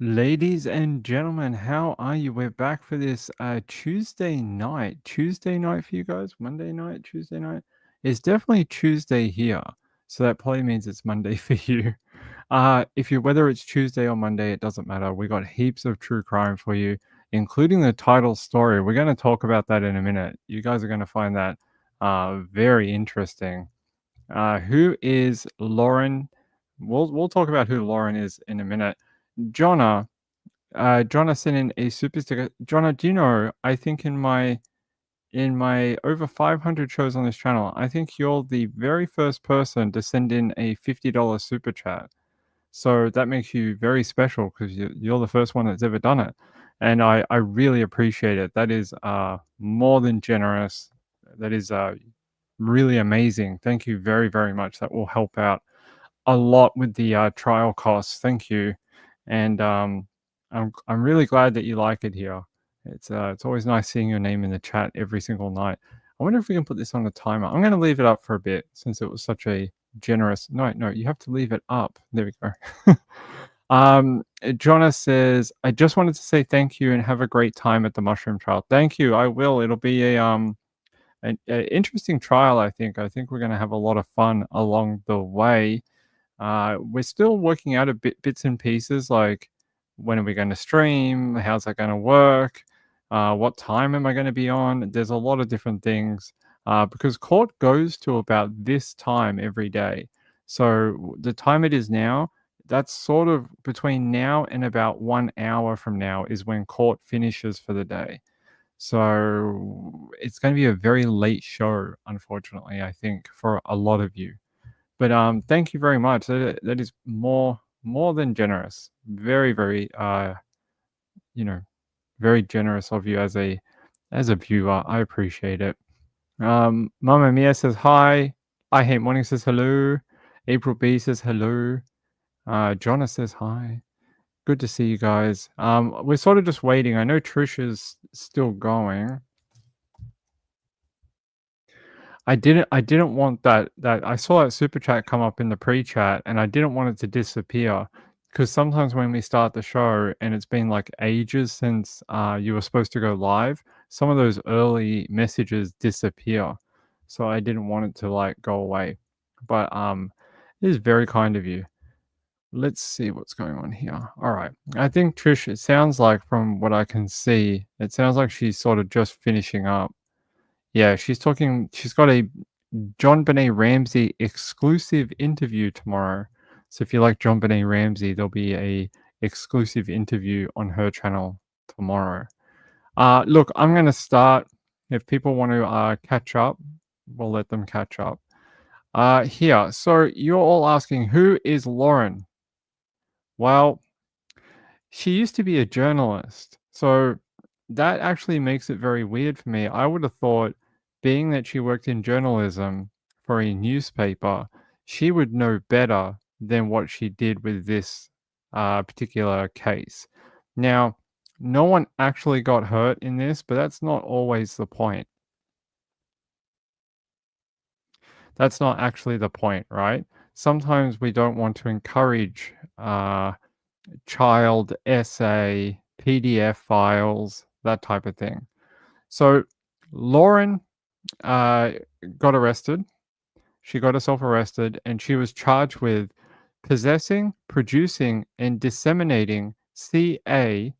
Ladies and gentlemen, how are you? We're back for this Tuesday night. Tuesday night for you guys? Monday night? Tuesday night? It's definitely Tuesday here. So that probably means it's Monday for you. If you whether it's Tuesday or Monday, it doesn't matter. We got heaps of true crime for you, including the title story. We're going to talk about that in a minute. You guys are going to find that very interesting. Who is Lauren? We'll talk about who Lauren is in a minute. Jonna, Jonna sent in a super sticker. Jonna, do you know? I think in my over 500 shows on this channel, I think you're the very first person to send in a $50 super chat. So that makes you very special because you're the first one that's ever done it, and I really appreciate it. That is more than generous. That is really amazing. Thank you very very much. That will help out a lot with the trial costs. Thank you, and I'm really glad that you like it here. It's always nice seeing your name in the chat every single night. I wonder if we can put this on a timer. I'm going to leave it up for a bit since it was such a generous. No, you have to leave it up. There we go. Jonas says, I just wanted to say thank you and have a great time at the mushroom trial. Thank you. I will. It'll be an interesting trial. I think we're going to have a lot of fun along the way. We're still working out bits and pieces, like when are we going to stream? How's that going to work? What time am I going to be on? There's a lot of different things because court goes to about this time every day. So the time it is now, that's sort of between now and about 1 hour from now is when court finishes for the day. So it's going to be a very late show, unfortunately, I think, for a lot of you. But thank you very much. That is more than generous. Very, very very generous of you as a viewer. I appreciate it. Mama Mia says hi. I Hate Morning says hello. April B says hello. Jonna says hi. Good to see you guys. We're sort of just waiting. I know Trish is still going. I didn't want that I saw that super chat come up in the pre-chat and I didn't want it to disappear because sometimes when we start the show and it's been like ages since you were supposed to go live, some of those early messages disappear. So I didn't want it to like go away. But it is very kind of you. Let's see what's going on here. All right. I think Trish, it sounds like from what I can see, it sounds like she's sort of just finishing up. Yeah, she's got a John Benet Ramsey exclusive interview tomorrow. So if you like John Benet Ramsey, there'll be a exclusive interview on her channel tomorrow. Look, I'm going to start. If people want to catch up, we'll let them catch up. Here, so you're all asking, who is Lauren? Well, she used to be a journalist. So that actually makes it very weird for me. I would have thought, being that she worked in journalism for a newspaper, she would know better than what she did with this particular case. Now, no one actually got hurt in this, but that's not always the point. That's not actually the point, right? Sometimes we don't want to encourage child essay, PDF files, that type of thing. So Lauren got arrested. She got herself arrested and she was charged with possessing, producing, and disseminating CA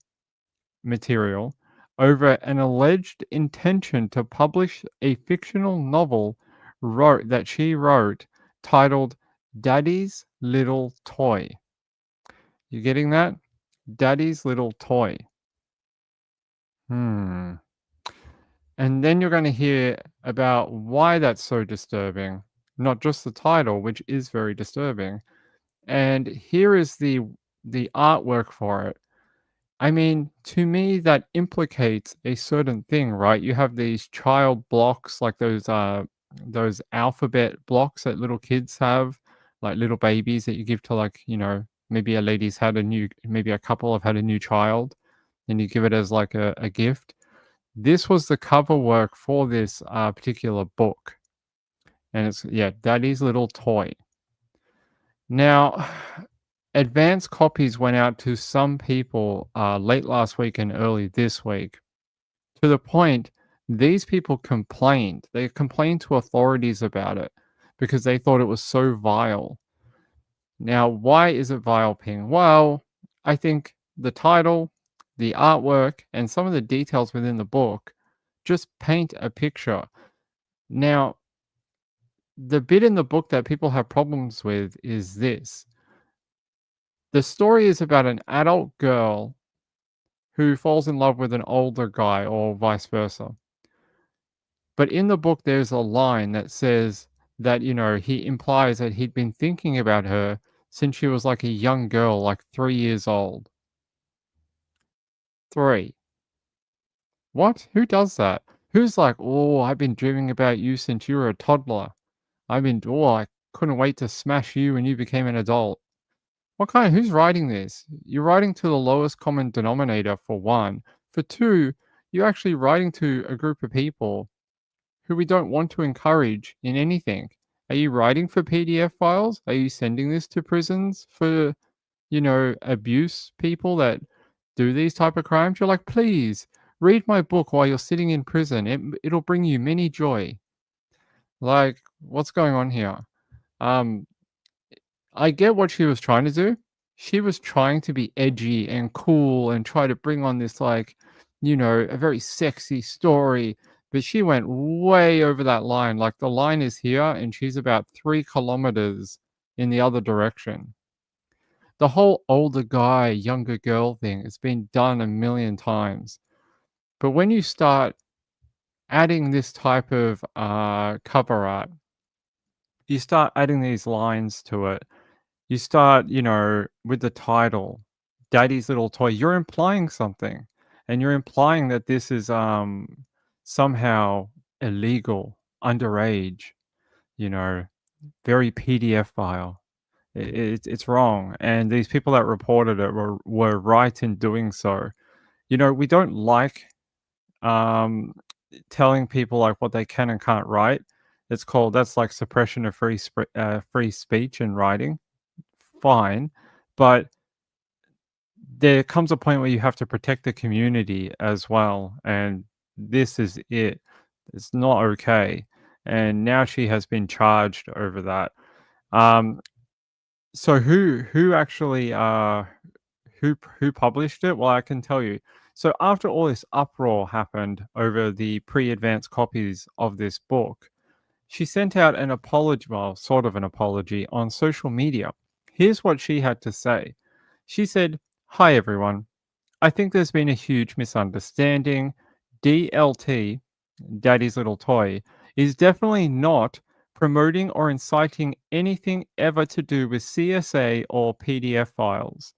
material over an alleged intention to publish a fictional novel that she wrote titled Daddy's Little Toy. You getting that? Daddy's Little Toy. And then you're going to hear about why that's so disturbing. Not just the title, which is very disturbing. And here is the artwork for it. I mean, to me, that implicates a certain thing, right? You have these child blocks, like those alphabet blocks that little kids have, like little babies that you give to, like, maybe maybe a couple have had a new child, and you give it as like a gift. This was the cover work for this particular book. And it's, Daddy's Little Toy. Now, Advanced copies went out to some people late last week and early this week, to the point these people complained. They complained to authorities about it because they thought it was so vile. Now, why is it vile, Ping? Well, I think the title, the artwork, and some of the details within the book just paint a picture. Now, the bit in the book that people have problems with is this. The story is about an adult girl who falls in love with an older guy or vice versa. But in the book, there's a line that says that, he implies that he'd been thinking about her since she was like a young girl, like 3 years old. 3. What? Who does that? Who's like, oh, I've been dreaming about you since you were a toddler. I couldn't wait to smash you when you became an adult. Who's writing this? You're writing to the lowest common denominator for one. For two, you're actually writing to a group of people who we don't want to encourage in anything. Are you writing for PDF files? Are you sending this to prisons for, abuse people that do these type of crimes? You're like, please read my book while you're sitting in prison. It'll bring you many joy. Like, what's going on here? Um, I get what she was trying to do. She was trying to be edgy and cool and try to bring on this, like, a very sexy story. But she went way over that line. Like, the line is here and she's about 3 kilometers in the other direction. The whole older guy, younger girl thing has been done a million times. But when you start adding this type of cover art, you start adding these lines to it. You start, with the title, Daddy's Little Toy. You're implying something, and you're implying that this is somehow illegal, underage, you know, very PDF file. It's wrong, and these people that reported it were right in doing so. We don't like um, telling people like what they can and can't write. That's like suppression of free speech in writing. Fine, but there comes a point where you have to protect the community as well, and this is it. It's not okay, and now she has been charged over that. Um, so who actually who published it? Well, I can tell you. So after all this uproar happened over the pre-advanced copies of this book, she sent out an apology, well, sort of an apology on social media. Here's what she had to say. She said, "Hi everyone. I think there's been a huge misunderstanding. DLT, Daddy's Little Toy, is definitely not promoting or inciting anything ever to do with CSA or PDF files.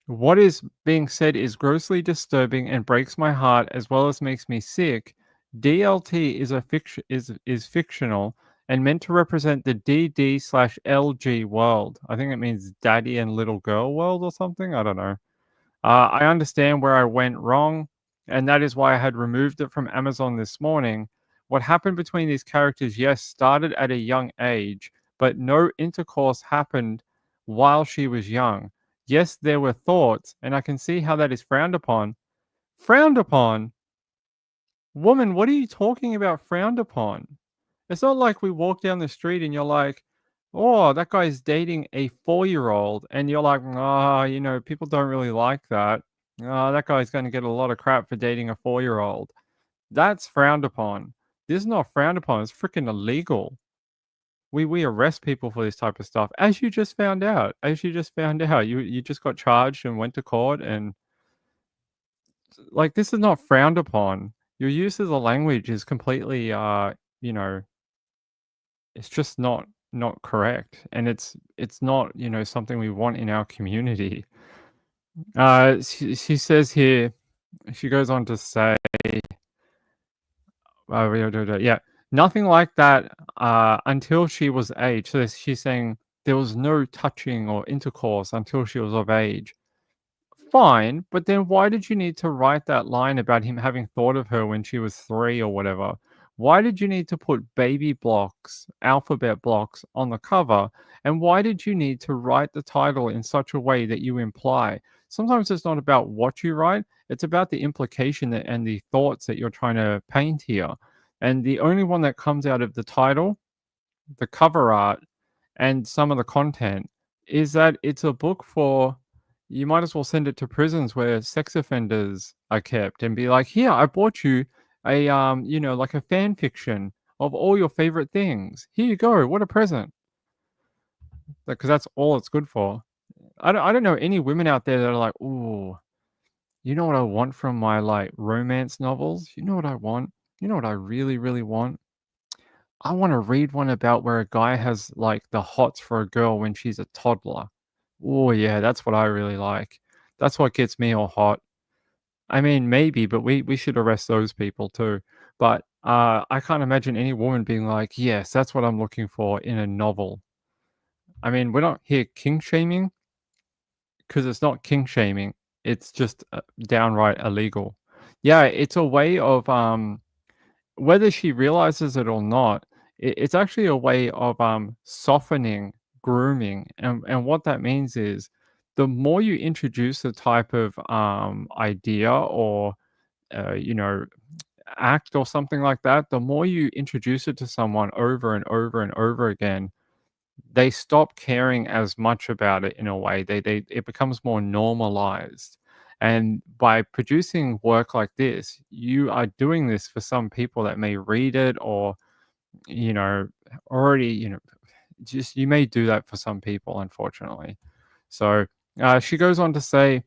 What is being said is grossly disturbing and breaks my heart as well as makes me sick. DLT is fictional and meant to represent the DD/LG world." I think it means daddy and little girl world or something. I don't know. I understand where I went wrong, and that is why I had removed it from Amazon this morning. What happened between these characters, yes, started at a young age, but no intercourse happened while she was young. Yes, there were thoughts, and I can see how that is frowned upon. Frowned upon? Woman, what are you talking about frowned upon? It's not like we walk down the street and you're like, oh, that guy's dating a 4-year-old, and you're like, people don't really like that. That guy's going to get a lot of crap for dating a 4-year-old. That's frowned upon. This is not frowned upon. It's freaking illegal. We arrest people for this type of stuff, as you just found out. You just got charged and went to court, and like this is not frowned upon. Your use of the language is completely, you know, it's just not correct, and it's not, something we want in our community. She says here, she goes on to say, yeah, nothing like that until she was age. So she's saying there was no touching or intercourse until she was of age. Fine, but then why did you need to write that line about him having thought of her when she was 3 or whatever? Why did you need to put baby blocks, alphabet blocks on the cover? And why did you need to write the title in such a way that you imply? Sometimes it's not about what you write, it's about the implication and the thoughts that you're trying to paint here. And the only one that comes out of the title, the cover art, and some of the content is that it's a book for, you might as well send it to prisons where sex offenders are kept and be like, "Here, I bought you a like a fan fiction of all your favorite things. Here you go. What a present." Because that's all it's good for. I don't know any women out there that are like, "Ooh, you know what I want from my like romance novels? You know what I want? You know what I really really want? I wanna read one about where a guy has, like, the hots for a girl when she's a toddler. Oh, yeah, that's what I really like. That's what gets me all hot. I mean, maybe, but we should arrest those people too. But, I can't imagine any woman being like, "Yes, that's what I'm looking for in a novel." I mean, we're not here kink shaming because it's not kink shaming. It's just, downright illegal. Yeah, it's a way of, whether she realizes it or not, it's actually a way of softening grooming, and what that means is the more you introduce a type of idea or act or something like that, the more you introduce it to someone over and over and over again, they stop caring as much about it in a way. They it becomes more normalized. And by producing work like this, you are doing this for some people that may read it or, you know, already, just you may do that for some people, unfortunately. So she goes on to say,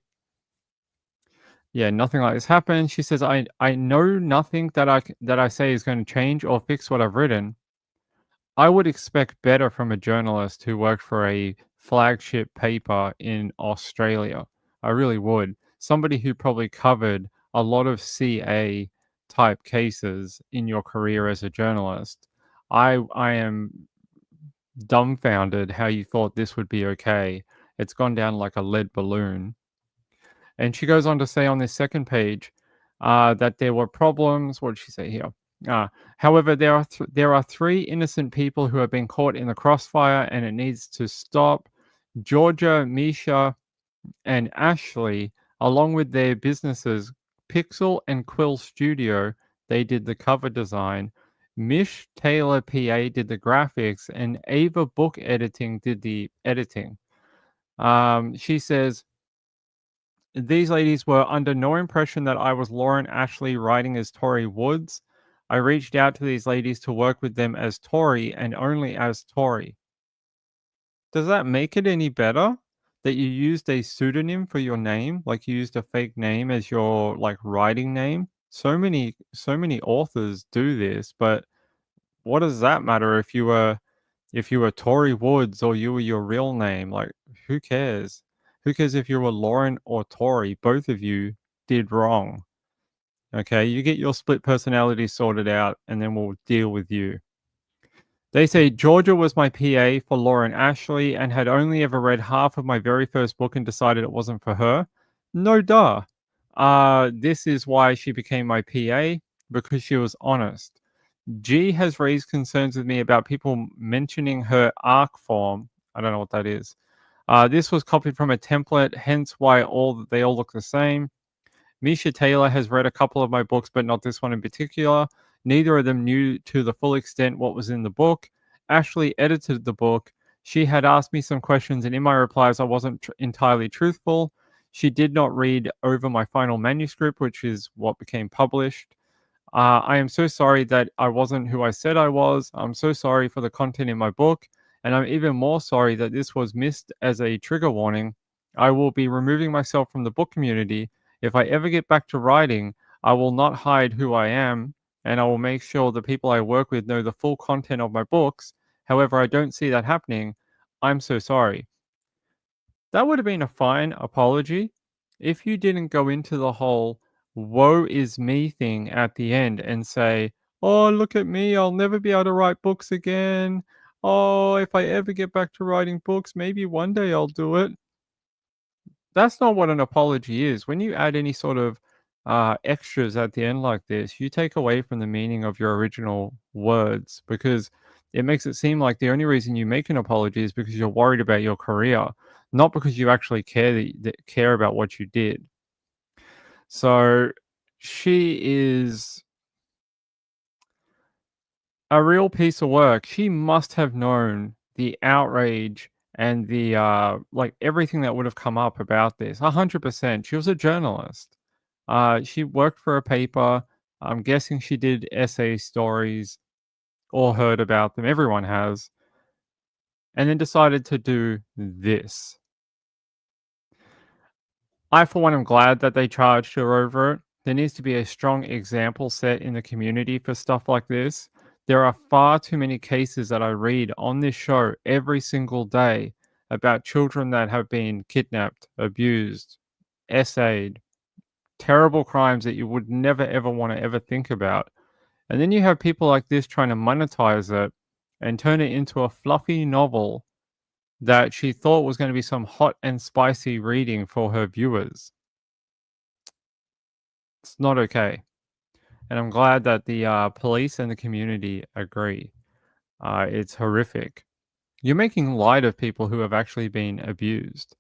yeah, nothing like this happened. She says, I know nothing that that I say is going to change or fix what I've written. I would expect better from a journalist who worked for a flagship paper in Australia. I really would. Somebody who probably covered a lot of CA type cases in your career as a journalist. I am dumbfounded how you thought this would be okay. It's gone down like a lead balloon. And she goes on to say on this second page that there were problems. What did she say here? Uh, However, there are three innocent people who have been caught in the crossfire, and it needs to stop. Georgia, Misha, and Ashley, along with their businesses, Pixel and Quill Studio, they did the cover design. Mish Taylor PA did the graphics, and Ava Book Editing did the editing. She says these ladies were under no impression that I was Lauren Ashley writing as Tori Woods. I reached out to these ladies to work with them as Tori and only as Tori. Does that make it any better that you used a pseudonym for your name, like you used a fake name as your like writing name? So many authors do this, but what does that matter if you were Tori Woods or you were your real name? Like, who cares? Who cares if you were Lauren or Tori? Both of you did wrong. Okay, you get your split personality sorted out, and then we'll deal with you. They say Georgia was my PA for Lauren Ashley and had only ever read half of my very first book and decided it wasn't for her. No duh. This is why she became my PA, because she was honest. G has raised concerns with me about people mentioning her ARC form. I don't know what that is. This was copied from a template, hence why they all look the same. Misha Taylor has read a couple of my books, but not this one in particular. Neither of them knew to the full extent what was in the book. Ashley edited the book. She had asked me some questions, and in my replies, I wasn't entirely truthful. She did not read over my final manuscript, which is what became published. I am so sorry that I wasn't who I said I was. I'm so sorry for the content in my book, and I'm even more sorry that this was missed as a trigger warning. I will be removing myself from the book community. If I ever get back to writing, I will not hide who I am, and I will make sure the people I work with know the full content of my books. However, I don't see that happening. I'm so sorry. That would have been a fine apology if you didn't go into the whole woe is me thing at the end and say, "Oh, look at me, I'll never be able to write books again. Oh, if I ever get back to writing books, maybe one day I'll do it." That's not what an apology is. When you add any sort of extras at the end like this, you take away from the meaning of your original words because it makes it seem like the only reason you make an apology is because you're worried about your career, not because you actually care about what you did. So she is a real piece of work. She must have known the outrage and the like everything that would have come up about this. 100%. She was a journalist. She worked for a paper. I'm guessing she did essay stories or heard about them. Everyone has. And then decided to do this. I, for one, am glad that they charged her over it. There needs to be a strong example set in the community for stuff like this. There are far too many cases that I read on this show every single day about children that have been kidnapped, abused, essayed, terrible crimes that you would never ever want to ever think about. And then you have people like this trying to monetize it and turn it into a fluffy novel that she thought was going to be some hot and spicy reading for her viewers. It's not okay. And I'm glad that the police and the community agree. It's horrific. You're making light of people who have actually been abused.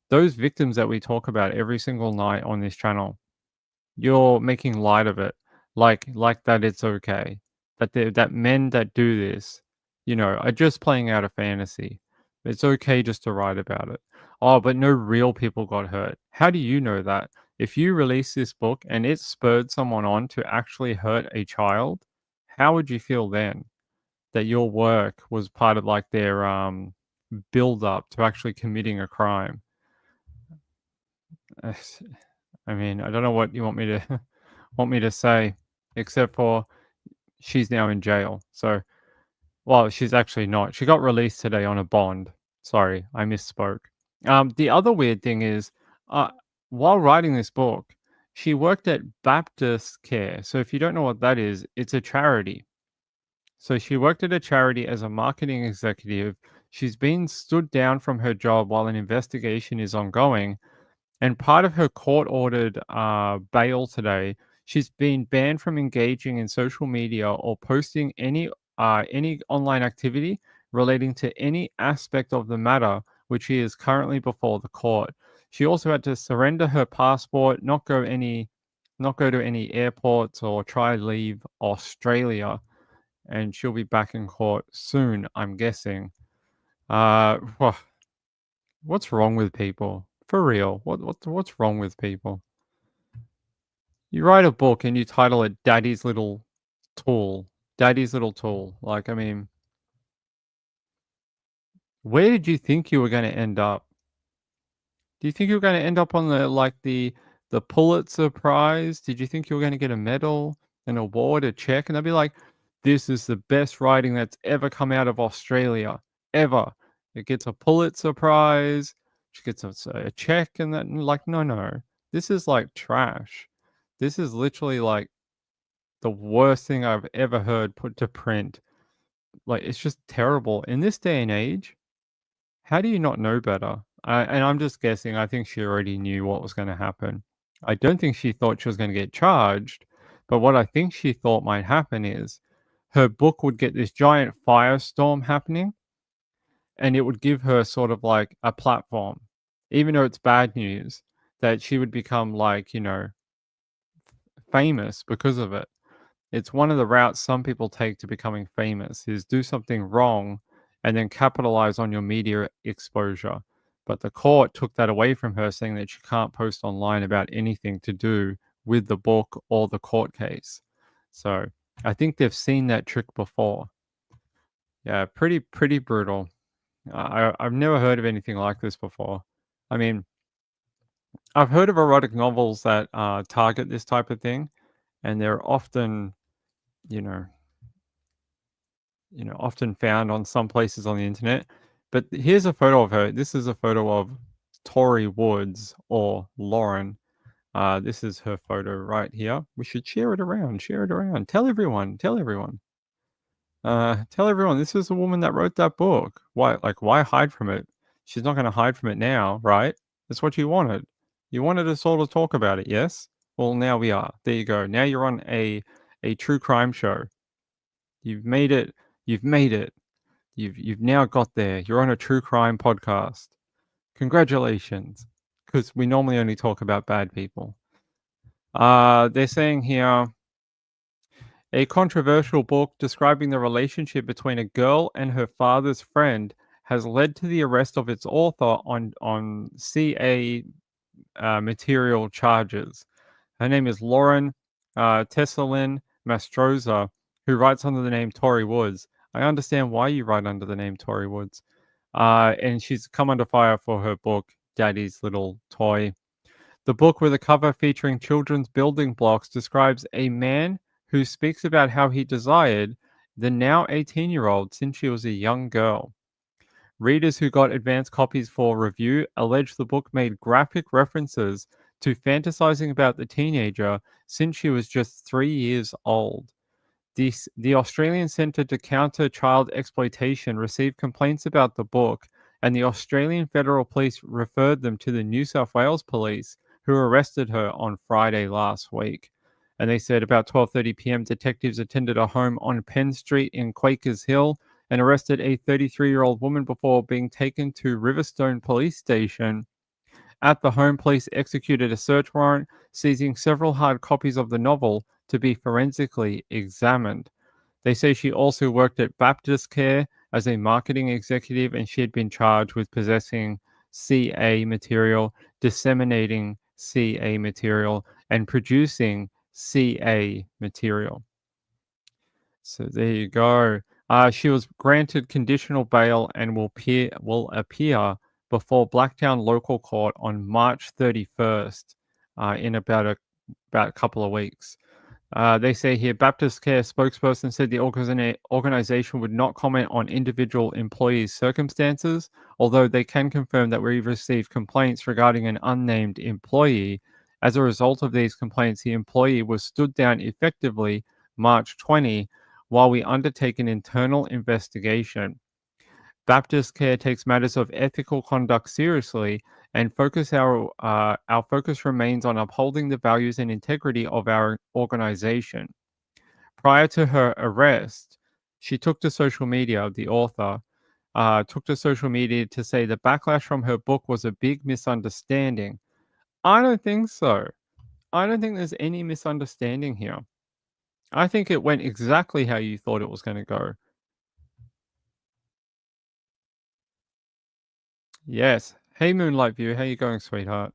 Those victims that we talk about every single night on this channel, you're making light of it, like that it's okay. That men that do this, are just playing out a fantasy. It's okay just to write about it. Oh, but no real people got hurt. How do you know that? If you release this book and it spurred someone on to actually hurt a child, how would you feel then? That your work was part of like their build up to actually committing a crime. I mean, I don't know what you want me to want me to say, except for she's now in jail. So, well, she's actually not. She got released today on a bond. Sorry, I misspoke. The other weird thing is, uh, while writing this book, she worked at Baptist Care. So, if you don't know what that is, it's a charity. So, she worked at a charity as a marketing executive. She's been stood down from her job while an investigation is ongoing. And part of her court-ordered bail today, she's been banned from engaging in social media or posting any online activity relating to any aspect of the matter which she is currently before the court. She also had to surrender her passport, not go to any airports or try leave Australia, and she'll be back in court soon, I'm guessing. Wha- What's wrong with people? For real, what's wrong with people? You write a book and you title it Daddy's Little Tool. Daddy's Little Tool. Like, I mean, where did you think you were going to end up? Do you think you were going to end up on the Pulitzer Prize? Did you think you were going to get a medal, an award, a check? And they'd be like, this is the best writing that's ever come out of Australia, ever. It gets a Pulitzer Prize. She gets a check and that. And like, no. This is like trash. This is literally like the worst thing I've ever heard put to print. Like, it's just terrible. In this day and age, how do you not know better? And I'm just guessing. I think she already knew what was going to happen. I don't think she thought she was going to get charged. But what I think she thought might happen is her book would get this giant firestorm happening and it would give her sort of like a platform, even though it's bad news, that she would become like, famous because of it. It's one of the routes some people take to becoming famous is do something wrong and then capitalize on your media exposure. But the court took that away from her, saying that she can't post online about anything to do with the book or the court case. So I think they've seen that trick before. Yeah, pretty brutal. I've never heard of anything like this before. I mean, I've heard of erotic novels that target this type of thing, and they're often, you know, often found on some places on the internet. But here's a photo of her. This is a photo of Tori Woods or Lauren. This is her photo right here. We should share it around. Share it around. Tell everyone. Tell everyone. Tell everyone. This is a woman that wrote that book. Why hide from it? She's not going to hide from it now, right? That's what you wanted. You wanted to sort of talk about it, yes? Well, now we are. There you go. Now you're on a true crime show. You've made it. You've made it. You've now got there. You're on a true crime podcast. Congratulations. Because we normally only talk about bad people. They're saying here a controversial book describing the relationship between a girl and her father's friend has led to the arrest of its author on CA material charges. Her name is Lauren Tesolin-Mastrosa, who writes under the name Tori Woods. I understand why you write under the name Tori Woods. And she's come under fire for her book, Daddy's Little Toy. The book, with a cover featuring children's building blocks, describes a man who speaks about how he desired the now 18-year-old since she was a young girl. Readers who got advance copies for review allege the book made graphic references to fantasizing about the teenager since she was just 3 years old. The Australian Centre to Counter Child Exploitation received complaints about the book, and the Australian Federal Police referred them to the New South Wales Police, who arrested her on Friday last week. And they said about 12:30 p.m. detectives attended a home on Penn Street in Quakers Hill and arrested a 33-year-old woman before being taken to Riverstone Police Station. At the home, police executed a search warrant, seizing several hard copies of the novel to be forensically examined. They say she also worked at Baptist Care as a marketing executive, and she had been charged with possessing CA material, disseminating CA material, and producing CA material. So there you go. She was granted conditional bail and will appear before Blacktown Local Court on March 31st, in about a couple of weeks. They say here Baptist Care spokesperson said the organization would not comment on individual employees' circumstances, although they can confirm that we received complaints regarding an unnamed employee. As a result of these complaints, the employee was stood down effectively March 20 while we undertake an internal investigation. Baptist Care takes matters of ethical conduct seriously, and our focus remains on upholding the values and integrity of our organization. Prior to her arrest, she took to social media. The author took to social media to say the backlash from her book was a big misunderstanding. I don't think so. I don't think there's any misunderstanding here. I think it went exactly how you thought it was going to go. Yes. Hey, Moonlight View, how you going, sweetheart?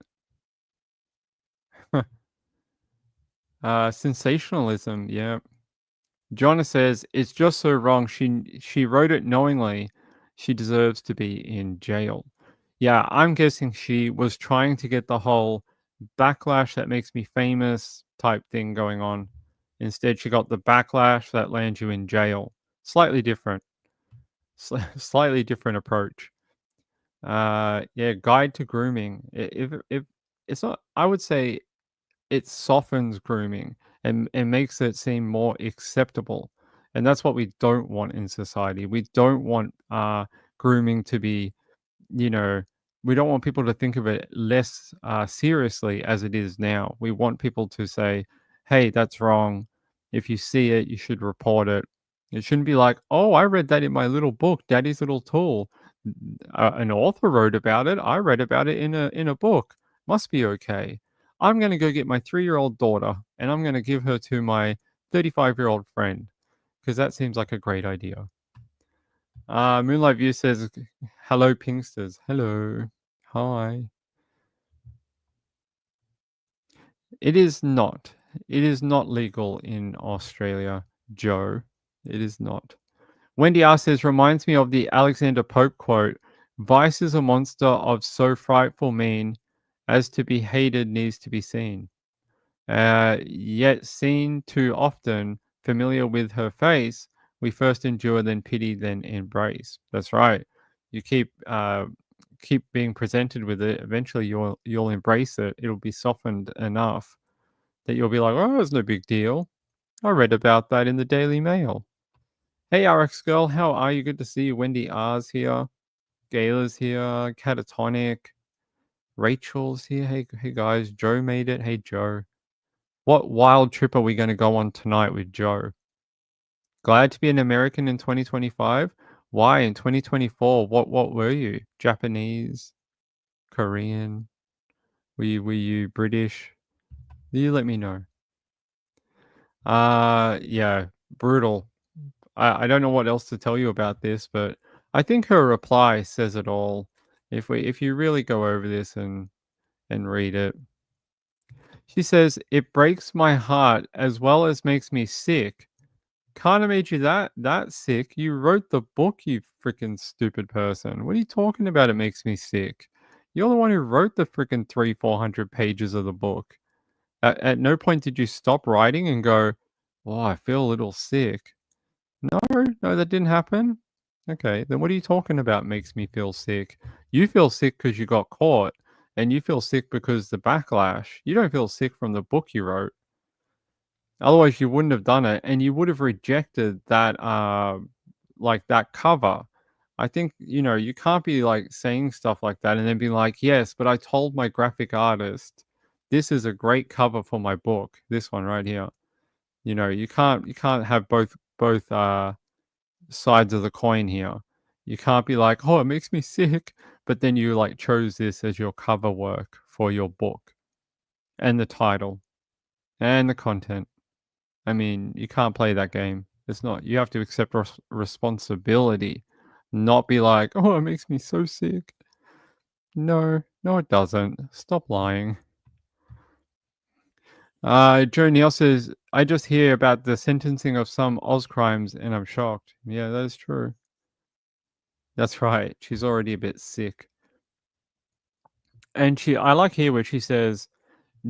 Sensationalism, yeah. Jonna says it's just so wrong. She wrote it knowingly. She deserves to be in jail. Yeah, I'm guessing she was trying to get the whole backlash that makes me famous type thing going on. Instead, she got the backlash that lands you in jail. Slightly different. Slightly different approach. Yeah, guide to grooming. If it's not, I would say it softens grooming and makes it seem more acceptable. And that's what we don't want in society. We don't want grooming to be, you know, we don't want people to think of it less seriously as it is now. We want people to say, hey, that's wrong. If you see it, you should report it. It shouldn't be like, oh, I read that in my little book, Daddy's Little Tool. An author wrote about it. I read about it in a book. Must be okay. I'm going to go get my 3-year-old daughter and I'm going to give her to my 35-year-old friend because that seems like a great idea. Moonlight View says, hello, Pinksters. Hello. Hi. It is not. It is not legal in Australia, Joe. It is not. Wendy R says, reminds me of the Alexander Pope quote, Vice is a monster of so frightful mean as to be hated needs to be seen. Yet seen too often, familiar with her face, we first endure, then pity, then embrace. That's right. You keep being presented with it. Eventually, you'll embrace it. It'll be softened enough that you'll be like, oh, it's no big deal. I read about that in the Daily Mail. Hey, RX girl, how are you? Good to see you. Wendy R's here. Gayla's here. Catatonic. Rachel's here. Hey guys. Joe made it. Hey, Joe. What wild trip are we gonna go on tonight with Joe? Glad to be an American in 2025? Why in 2024? What were you? Japanese? Korean? Were you British? You let me know. Yeah, brutal. I don't know what else to tell you about this, but I think her reply says it all. If you really go over this and read it. She says, "It breaks my heart as well as makes me sick. Kinda made you that sick. You wrote the book, you freaking stupid person. What are you talking about it makes me sick? You're the one who wrote the freaking 400 pages of the book. At no point did you stop writing and go, 'Oh, I feel a little sick.' No, no, that didn't happen? Okay, then what are you talking about makes me feel sick? You feel sick because you got caught, and you feel sick because the backlash. You don't feel sick from the book you wrote. Otherwise, you wouldn't have done it, and you would have rejected that, like, that cover. I think, you can't be, like, saying stuff like that and then be like, "Yes, but I told my graphic artist, this is a great cover for my book." This one right here. You can't have both sides of the coin here. You can't be like, "Oh, it makes me sick," but then you, like, chose this as your cover work for your book, and the title, and the content. I mean, you can't play that game. It's not you have to accept responsibility, not be like, "Oh, it makes me so sick." No, no, it doesn't. Stop lying. Joe Neal says, "I just hear about the sentencing of some Oz crimes and I'm shocked." Yeah, that is true. That's right. She's already a bit sick. And I like here where she says,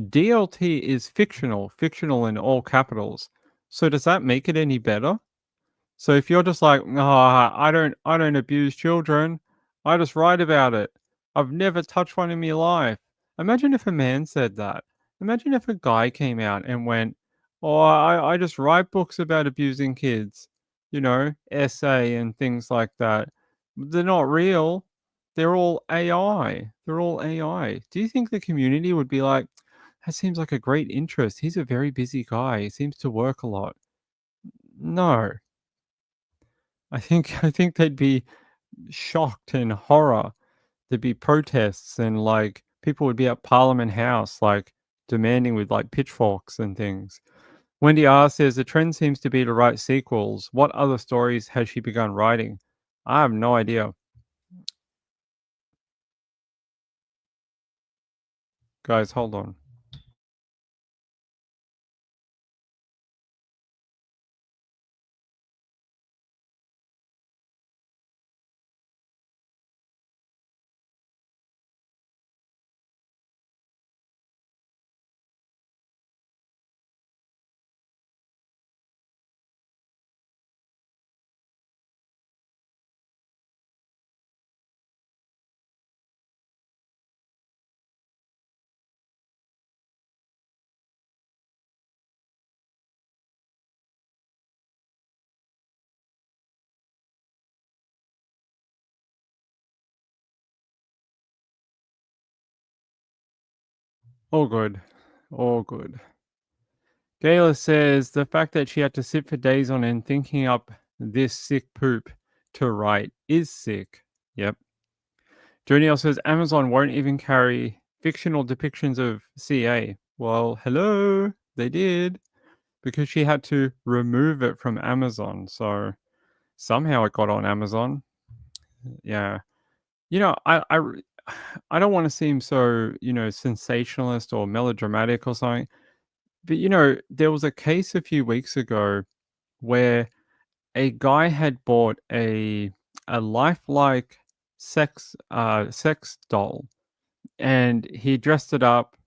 DLT is fictional in all capitals. So does that make it any better? So if you're just like, "Oh, I don't abuse children. I just write about it. I've never touched one in my life." Imagine if a man said that. Imagine if a guy came out and went, "Oh, I just write books about abusing kids." Essay and things like that. They're not real. They're all AI. They're all AI. Do you think the community would be like, "That seems like a great interest. He's a very busy guy. He seems to work a lot." No. I think they'd be shocked and horror. There'd be protests and, like, people would be at Parliament House, like, demanding with, like, pitchforks and things. Wendy R says, "The trend seems to be to write sequels. What other stories has she begun writing?" I have no idea. Guys, hold on. All good. All good. Gayla says, "The fact that she had to sit for days on end thinking up this sick poop to write is sick." Yep. Joniel says Amazon won't even carry fictional depictions of CA. Well, hello, they did because she had to remove it from Amazon. So somehow it got on Amazon. Yeah, I don't want to seem so sensationalist or melodramatic or something, but there was a case a few weeks ago where a guy had bought a lifelike sex doll and he dressed it up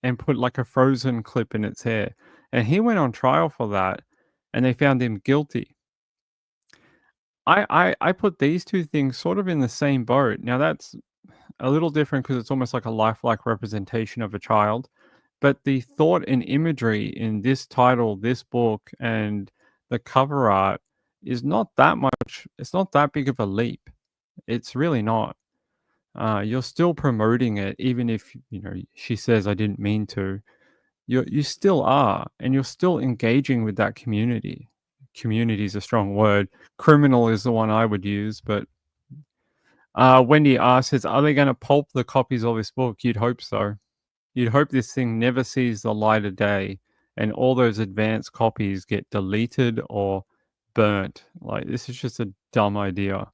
and put like a Frozen clip in its hair. And he went on trial for that, and they found him guilty. I put these two things sort of in the same boat. Now that's a little different because it's almost like a lifelike representation of a child. But the thought and imagery in this title, this book, and the cover art is not that much. It's not that big of a leap. It's really not. You're still promoting it, even if she says I didn't mean to. You still are, and you're still engaging with that community. Community is a strong word. Criminal is the one I would use, but Wendy asks, "Are they going to pulp the copies of this book?" You'd hope so. You'd hope this thing never sees the light of day, and all those advanced copies get deleted or burnt. Like, this is just a dumb idea.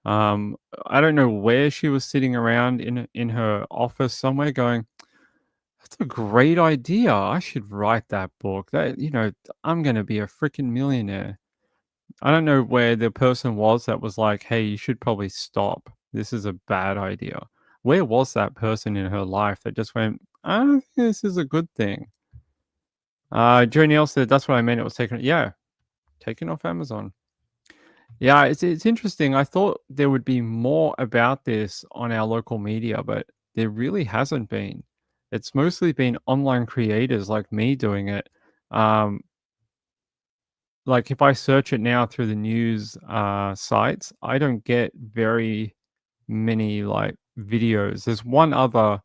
Um, I don't know where she was sitting around in her office somewhere going, "That's a great idea. I should write that book. I'm gonna be a freaking millionaire." I don't know where the person was that was like, "Hey, you should probably stop. This is a bad idea." Where was that person in her life that just went, "I don't think this is a good thing?" Joe Neal said, "That's what I meant. It was taken." Yeah, taken off Amazon. Yeah, it's interesting. I thought there would be more about this on our local media, but there really hasn't been. It's mostly been online creators like me doing it. Um, like if I search it now through the news sites, I don't get very many like videos. There's one other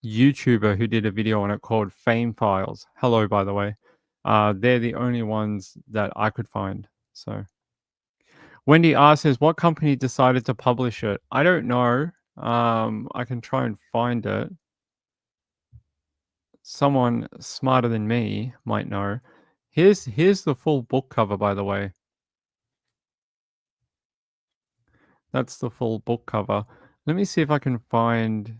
YouTuber who did a video on it called Fame Files. Hello, by the way. They're the only ones that I could find. So. Wendy asks, "What company decided to publish it?" I don't know. I can try and find it. Someone smarter than me might know. Here's the full book cover, by the way. That's the full book cover. Let me see if I can find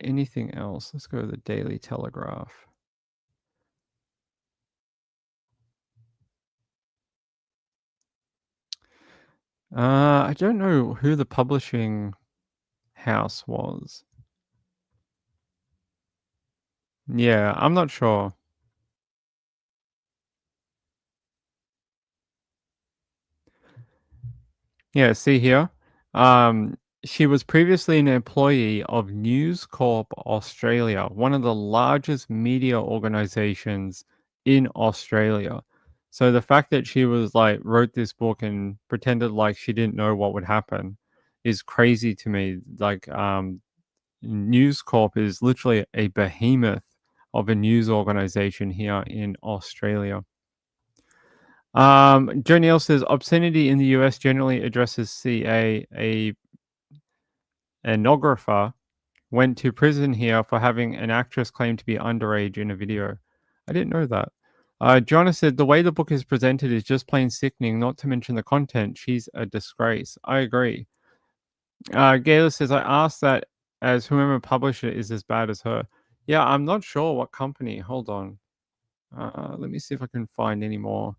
anything else. Let's go to the Daily Telegraph. I don't know who the publishing house was. Yeah, I'm not sure. Yeah, see here. Um, she was previously an employee of News Corp Australia, one of the largest media organizations in Australia. So the fact that she was like wrote this book and pretended like she didn't know what would happen is crazy to me. Like News Corp is literally a behemoth of a news organization here in Australia. Joe Neal says obscenity in the US generally addresses CA. A anographer went to prison here for having an actress claim to be underage in a video. I didn't know that. Joanna said the way the book is presented is just plain sickening, not to mention the content. She's a disgrace. I agree. Gayla says, I asked that as whoever published it is as bad as her. Yeah, I'm not sure what company. Hold on. Let me see if I can find any more.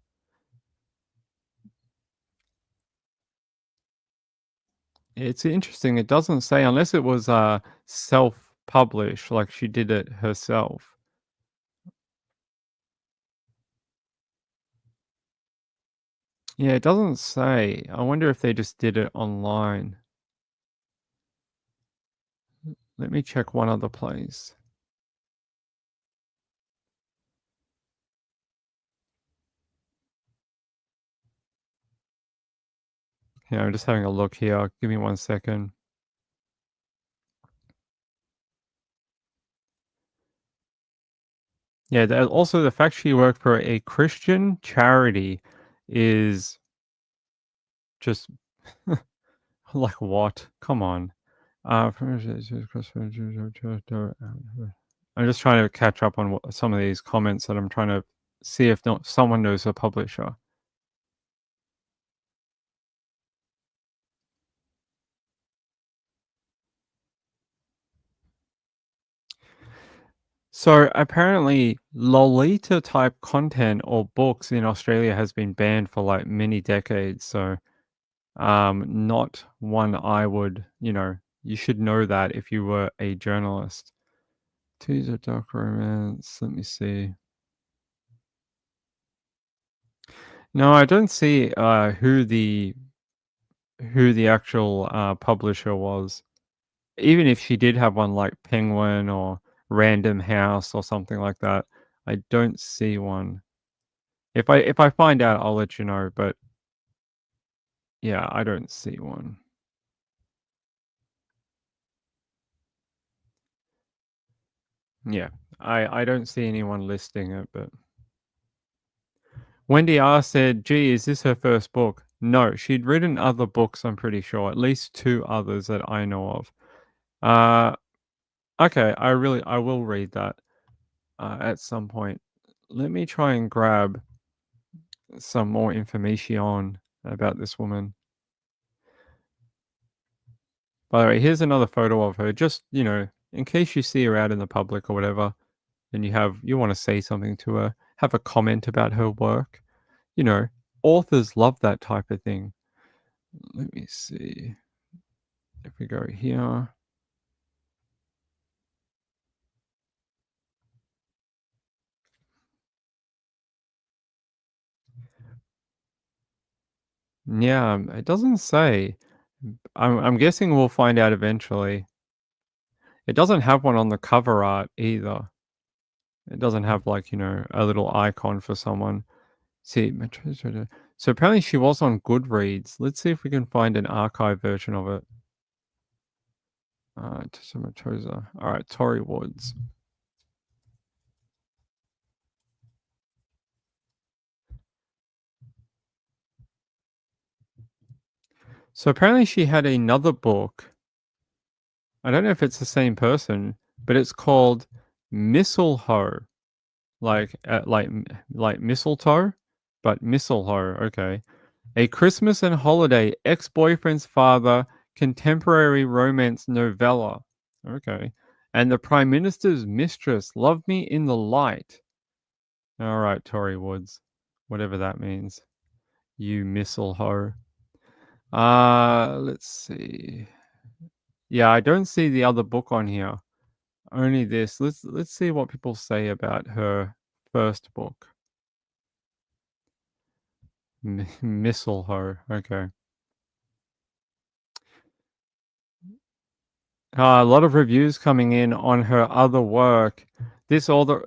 It's interesting. It doesn't say unless it was self-published, like she did it herself. Yeah, it doesn't say. I wonder if they just did it online. Let me check one other place. Yeah, I'm just having a look here. Give me 1 second. Yeah, also the fact she worked for a Christian charity is just like what? Come on. I'm just trying to catch up on some of these comments that I'm trying to see if not someone knows a publisher. So apparently, Lolita type content or books in Australia has been banned for like many decades. So, not one I would, you should know that if you were a journalist. Teaser dark romance. Let me see. No, I don't see who the actual publisher was. Even if she did have one like Penguin or Random House or something like that, I don't see one. If I find out, I'll let you know, but yeah, I don't see one. Yeah, I don't see anyone listing it, but Wendy R said, "Gee, is this her first book?" No, she'd written other books, I'm pretty sure, at least 2 others that I know of. Uh, okay, I will read that, at some point. Let me try and grab some more information about this woman. By the way, here's another photo of her, just, in case you see her out in the public or whatever, and you wanna say something to her, have a comment about her work. You know, authors love that type of thing. Let me see if we go here. Yeah, it doesn't say. I'm guessing we'll find out eventually. It doesn't have one on the cover art either. It doesn't have like, a little icon for someone. See, so apparently she was on Goodreads. Let's see if we can find an archive version of it. Tesolin-Mastrosa. All right, Tory Woods. So apparently she had another book. I don't know if it's the same person, but it's called Mistletoe, like mistletoe, but mistletoe. Okay, a Christmas and holiday ex-boyfriend's father contemporary romance novella. Okay, and the Prime Minister's mistress. Love me in the light. All right, Tory Woods, whatever that means. You mistletoe. Let's see. Yeah, I don't see the other book on here. Only this. Let's see what people say about her first book. Mistletoe. Okay. A lot of reviews coming in on her other work. This author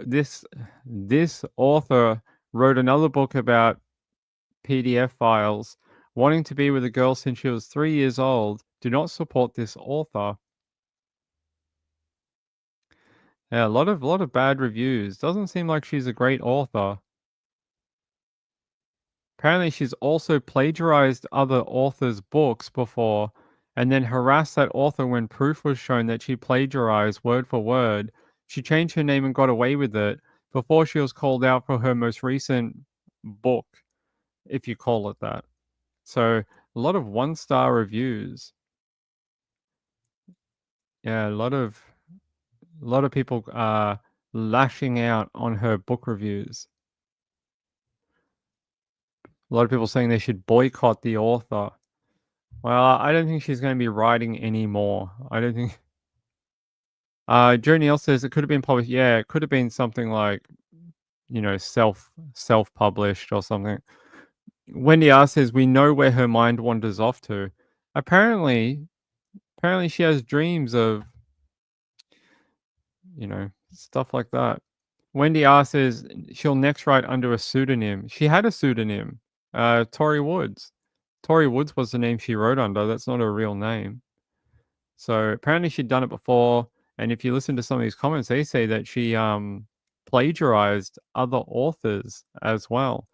wrote another book about PDF files. Wanting to be with a girl since she was 3 years old. Do not support this author. Yeah, a lot of bad reviews. Doesn't seem like she's a great author. Apparently, she's also plagiarized other authors' books before and then harassed that author when proof was shown that she plagiarized word for word. She changed her name and got away with it before she was called out for her most recent book, if you call it that. So, a lot of one-star reviews. Yeah, a lot of people lashing out on her book reviews. A lot of people saying they should boycott the author. Well, I don't think she's going to be writing anymore. I don't think. Joe Neal says it could have been published. Yeah, it could have been something like self-published or something. Wendy R says we know where her mind wanders off to. Apparently, apparently she has dreams of stuff like that. Wendy R says she'll next write under a pseudonym. She had a pseudonym, Tori Woods. Tori Woods was the name she wrote under. That's not her real name. So apparently she'd done it before, and if you listen to some of these comments, they say that she plagiarized other authors as well.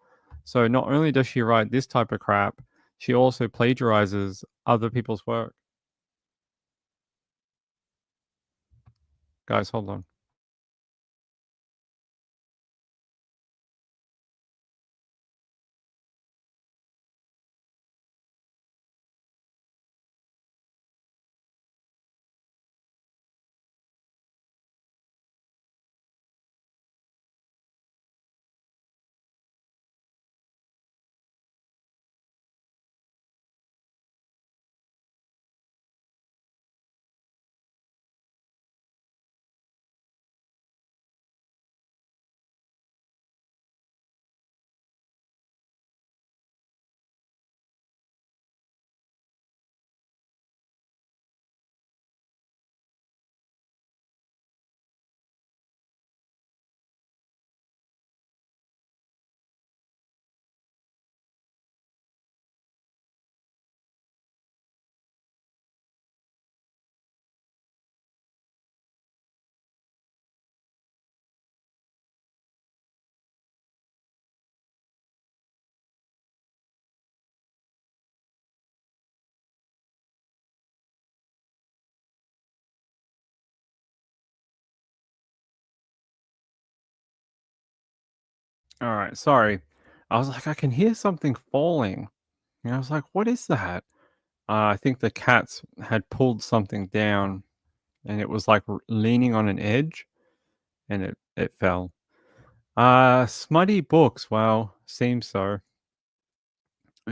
So not only does she write this type of crap, she also plagiarizes other people's work. Guys, hold on. Alright, sorry. I was like, "I can hear something falling." And I was like, "What is that?" I think the cats had pulled something down, and it was, like, leaning on an edge, and it fell. Smutty books, well, seems so.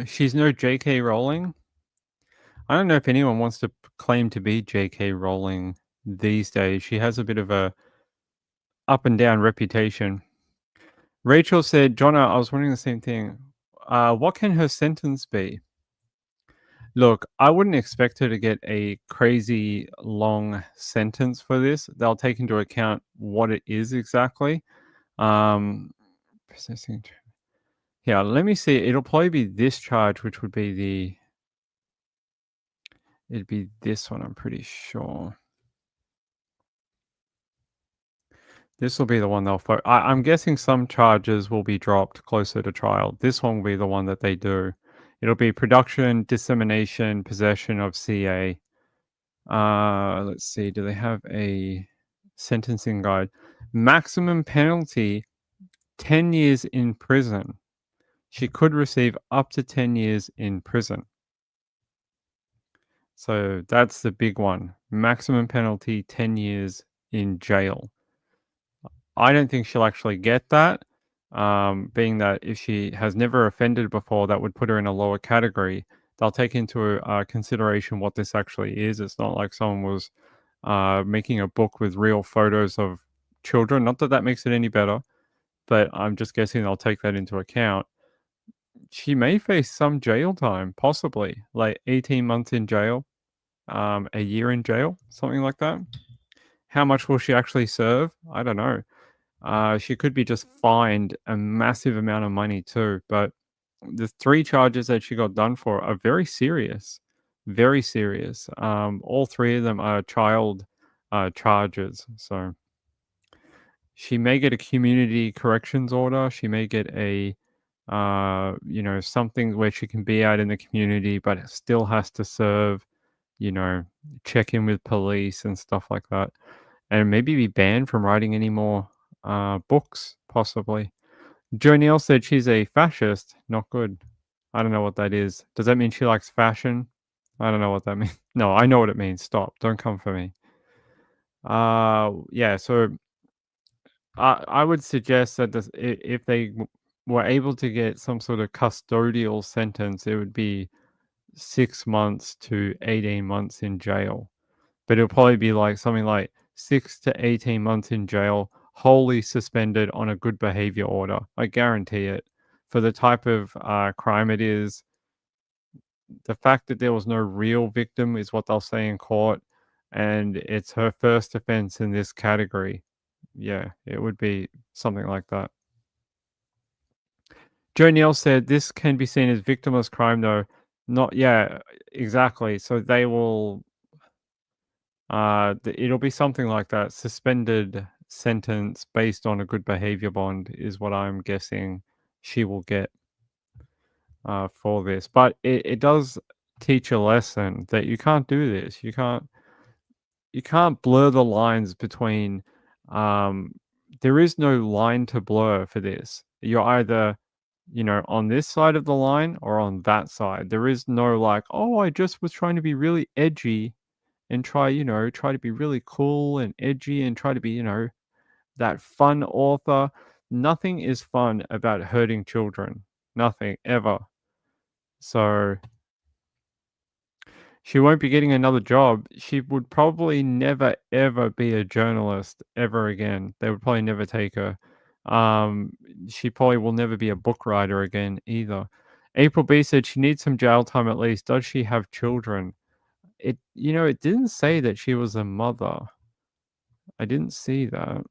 She's no J.K. Rowling. I don't know if anyone wants to claim to be J.K. Rowling these days. She has a bit of a up and down reputation. Rachel said, "Jonna, I was wondering the same thing. What can her sentence be?" Look, I wouldn't expect her to get a crazy long sentence for this. They'll take into account what it is exactly. Um, possessing. Yeah, let me see. It'll probably be this charge, which would be it'd be this one. I'm pretty sure. This will be the one they'll. I'm guessing some charges will be dropped closer to trial. This one will be the one that they do. It'll be production, dissemination, possession of CA. Let's see. Do they have a sentencing guide? Maximum penalty 10 years in prison. She could receive up to 10 years in prison. So that's the big one. Maximum penalty 10 years in jail. I don't think she'll actually get that, being that if she has never offended before, that would put her in a lower category. They'll take into consideration what this actually is. It's not like someone was making a book with real photos of children. Not that that makes it any better, but I'm just guessing they'll take that into account. She may face some jail time, possibly like 18 months in jail, a year in jail, something like that. How much will she actually serve? I don't know. She could be just fined a massive amount of money too. But the three charges that she got done for are very serious, very serious. All three of them are child charges. So she may get a community corrections order. She may get a, something where she can be out in the community, but still has to serve, you know, check in with police and stuff like that, and maybe be banned from writing any more books, possibly. Jo Neal said she's a fascist. Not good. I don't know what that is. Does that mean she likes fashion? I don't know what that means. No, I know what it means. Stop. Don't come for me. Yeah. So I would suggest that if they were able to get some sort of custodial sentence, it would be 6 months to 18 months in jail. But it'll probably be like something like 6 to 18 months in jail, wholly suspended on a good behavior order. I guarantee it. For the type of crime it is, the fact that there was no real victim is what they'll say in court, and it's her first offense in this category. Yeah, it would be something like that. Joe Neal said this can be seen as victimless crime, though. Not, yeah, exactly. So they will it'll be something like that. Suspended sentence based on a good behavior bond is what I'm guessing she will get for this. But it does teach a lesson that you can't do this. You can't blur the lines between um there is no line to blur for this. You're either, on this side of the line or on that side. There is no like, oh, I just was trying to be really edgy and try to be really cool and edgy and try to be, that fun author. Nothing is fun about hurting children. Nothing ever. So she won't be getting another job. She would probably never ever be a journalist ever again. They would probably never take her. Um, she probably will never be a book writer again either. April B said she needs some jail time at least. Does she have children? It didn't say that she was a mother. I didn't see that.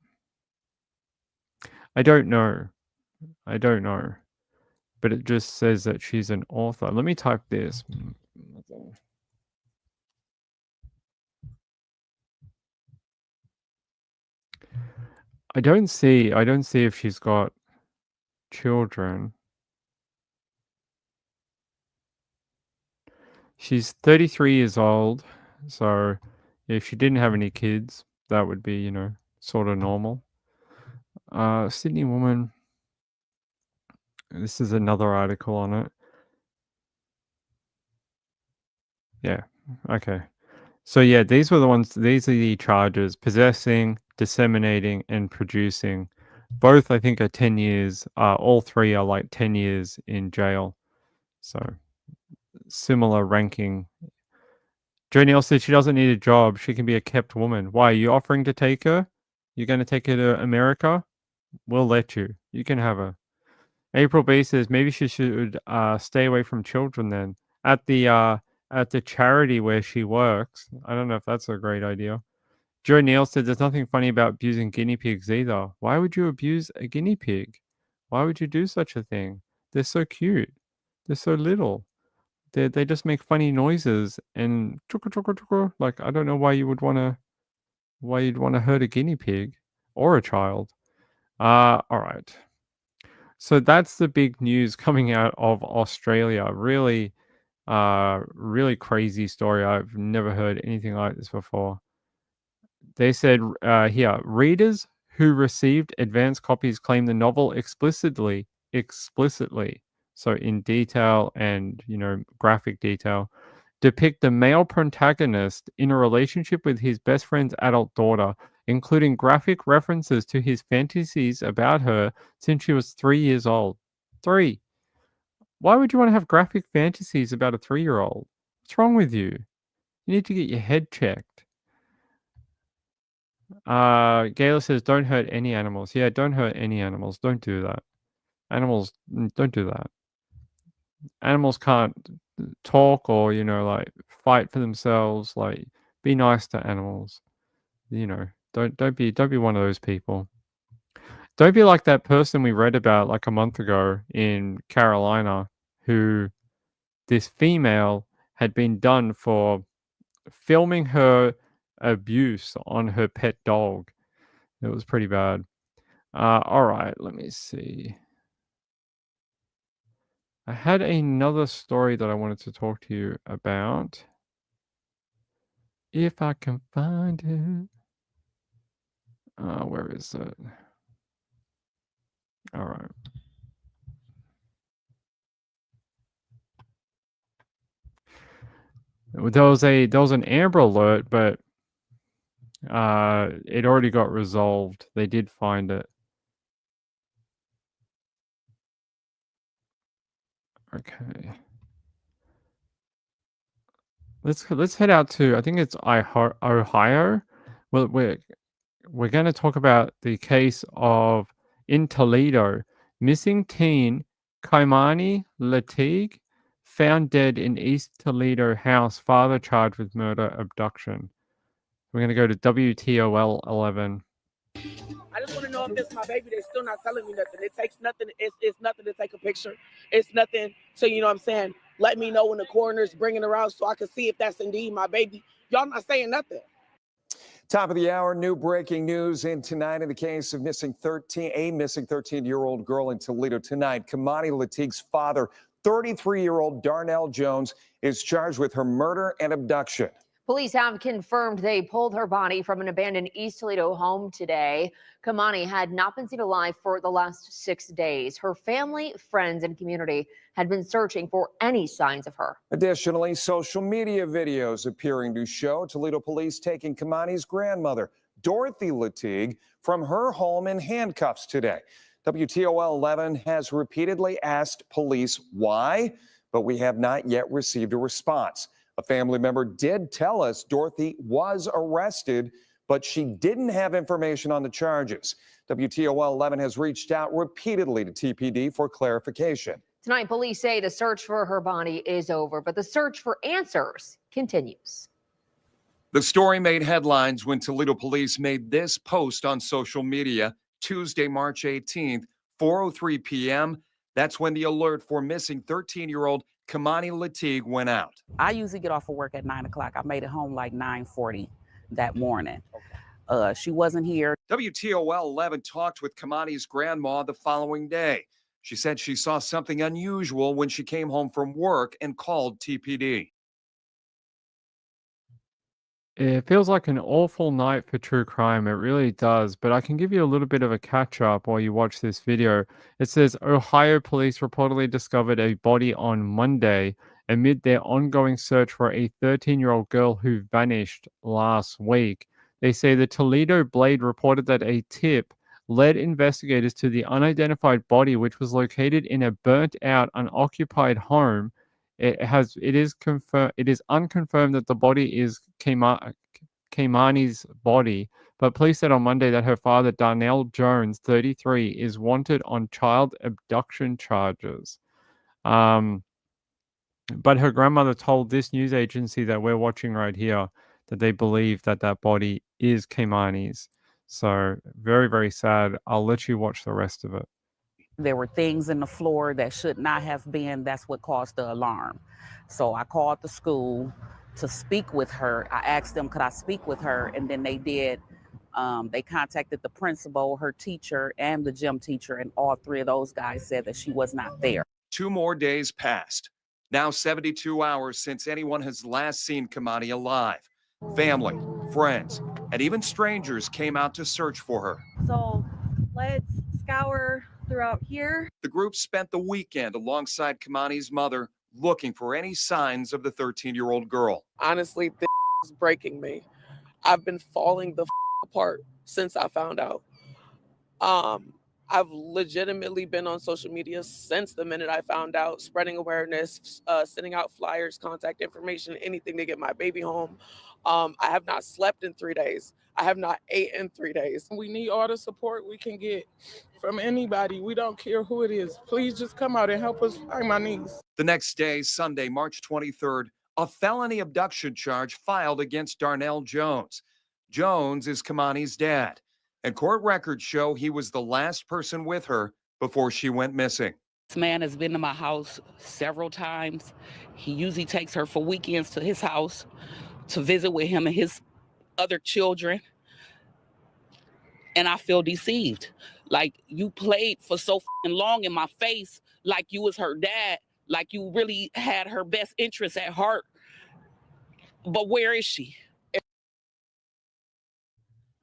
I don't know. I don't know. But it just says that she's an author. Let me type this. I don't see if she's got children. She's 33 years old. So if she didn't have any kids, that would be, sort of normal. Sydney woman. This is another article on it. Yeah. Okay. So yeah, these are the charges: possessing, disseminating, and producing. Both, I think, are 10 years. All three are like 10 years in jail. So similar ranking. Joe Neal said she doesn't need a job. She can be a kept woman. Why are you offering to take her? You're going to take her to America? We'll let you. You can have her. April B says maybe she should stay away from children then. At the charity where she works. I don't know if that's a great idea. Joe Neal said there's nothing funny about abusing guinea pigs either. Why would you abuse a guinea pig? Why would you do such a thing? They're so cute. They're so little. They just make funny noises and chugga chugga chugga. Like I don't know why you'd want to hurt a guinea pig or a child. All right. So that's the big news coming out of Australia. Really, really crazy story. I've never heard anything like this before. They said here, readers who received advance copies claim the novel explicitly, so in detail and graphic detail, depict the male protagonist in a relationship with his best friend's adult daughter, including graphic references to his fantasies about her since she was 3 years old. 3. Why would you want to have graphic fantasies about a 3-year-old? What's wrong with you? You need to get your head checked. Gayla says, don't hurt any animals. Yeah, don't hurt any animals. Don't do that. Animals, don't do that. Animals can't talk or, like fight for themselves. Like, be nice to animals. Don't be one of those people. Don't be like that person we read about like a month ago in Carolina who this female had been done for filming her abuse on her pet dog. It was pretty bad. All right, let me see. I had another story that I wanted to talk to you about. If I can find it. Where is it? All right. There was an Amber Alert, but it already got resolved. They did find it. Okay. Let's head out to, I think it's Ohio. Well, we're going to talk about the case of in Toledo, missing teen Keimani Latigue found dead in East Toledo house, father charged with murder abduction. We're going to go to WTOL 11. I just want to know if this is my baby. They're still not telling me nothing. It takes nothing. It's nothing to take a picture. It's nothing. So, you know what I'm saying? Let me know when the coroner's bringing her out so I can see if that's indeed my baby. Y'all not saying nothing. Top of the hour, new breaking news in tonight in the case of a missing 13-year-old girl in Toledo tonight. Keimani Latigue's father, 33-year-old Darnell Jones, is charged with her murder and abduction. Police have confirmed they pulled her body from an abandoned East Toledo home today. Keimani had not been seen alive for the last 6 days. Her family, friends, and community had been searching for any signs of her. Additionally, social media videos appearing to show Toledo police taking Keimani's grandmother, Dorothy Latigue, from her home in handcuffs today. WTOL 11 has repeatedly asked police why, but we have not yet received a response. A family member did tell us Dorothy was arrested, but she didn't have information on the charges. WTOL 11 has reached out repeatedly to TPD for clarification. Tonight, police say the search for her body is over, but the search for answers continues. The story made headlines when Toledo police made this post on social media Tuesday, March 18th, 4:03 p.m. That's when the alert for missing 13-year-old Keimani Latigue went out. I usually get off of work at 9 o'clock. I made it home like 9:40 that morning. She wasn't here. WTOL 11 talked with Keimani's grandma the following day. She said she saw something unusual when she came home from work and called TPD. It feels like an awful night for true crime. It really does. But I can give you a little bit of a catch up while you watch this video. It says Ohio police reportedly discovered a body on Monday amid their ongoing search for a 13-year-old girl who vanished last week. They say the Toledo Blade reported that a tip led investigators to the unidentified body, which was located in a burnt out, unoccupied home. It is unconfirmed that the body is Keimani's body, but police said on Monday that her father, Darnell Jones, 33, is wanted on child abduction charges. But her grandmother told this news agency that we're watching right here that they believe that that body is Keimani's. So very, very sad. I'll let you watch the rest of it. There were things in the floor that should not have been. That's what caused the alarm. So I called the school to speak with her. I asked them, could I speak with her? And then they did. They contacted the principal, her teacher, and the gym teacher, and all three of those guys said that she was not there. 2 more days passed. Now 72 hours since anyone has last seen Keimani alive. Family, friends, and even strangers came out to search for her. So let's scour throughout here. The group spent the weekend alongside Keimani's mother looking for any signs of the 13-year-old girl. Honestly, this is breaking me. I've been falling the apart since I found out. I've legitimately been on social media since the minute I found out, spreading awareness, sending out flyers, contact information, anything to get my baby home. I have not slept in 3 days. I have not ate in 3 days. We need all the support we can get from anybody. We don't care who it is. Please just come out and help us find my niece. The next day, Sunday, March 23rd, a felony abduction charge filed against Darnell Jones. Jones is Keimani's dad, and court records show he was the last person with her before she went missing. This man has been to my house several times. He usually takes her for weekends to his house to visit with him and his other children. And I feel deceived. Like, you played for so long in my face, like you was her dad, like you really had her best interests at heart. But where is she?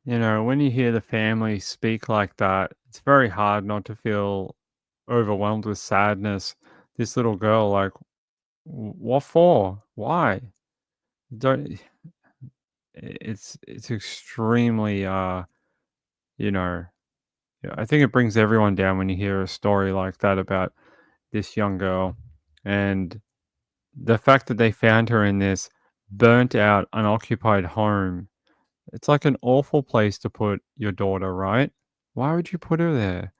You know, when you hear the family speak like that, it's very hard not to feel overwhelmed with sadness. This little girl, like, what for? Why? Don't. It's extremely, you know, I think it brings everyone down when you hear a story like that about this young girl, and the fact that they found her in this burnt out, unoccupied home. It's like an awful place to put your daughter, right? Why would you put her there?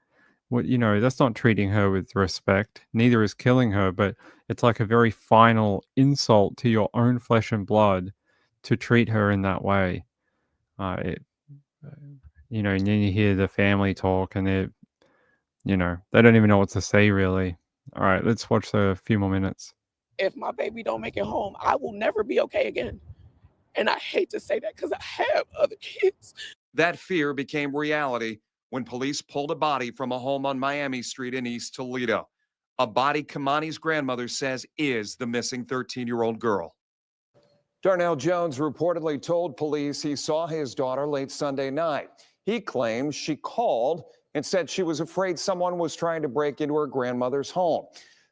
Well, you know, that's not treating her with respect. Neither is killing her, but it's like a very final insult to your own flesh and blood to treat her in that way. You know, and then you hear the family talk and they don't even know what to say, really. All right, let's watch a few more minutes. If my baby don't make it home, I will never be okay again. And I hate to say that because I have other kids. That fear became reality when police pulled a body from a home on Miami Street in East Toledo. A body Keimani's grandmother says is the missing 13-year-old girl. Darnell Jones reportedly told police he saw his daughter late Sunday night. He claims she called and said she was afraid someone was trying to break into her grandmother's home.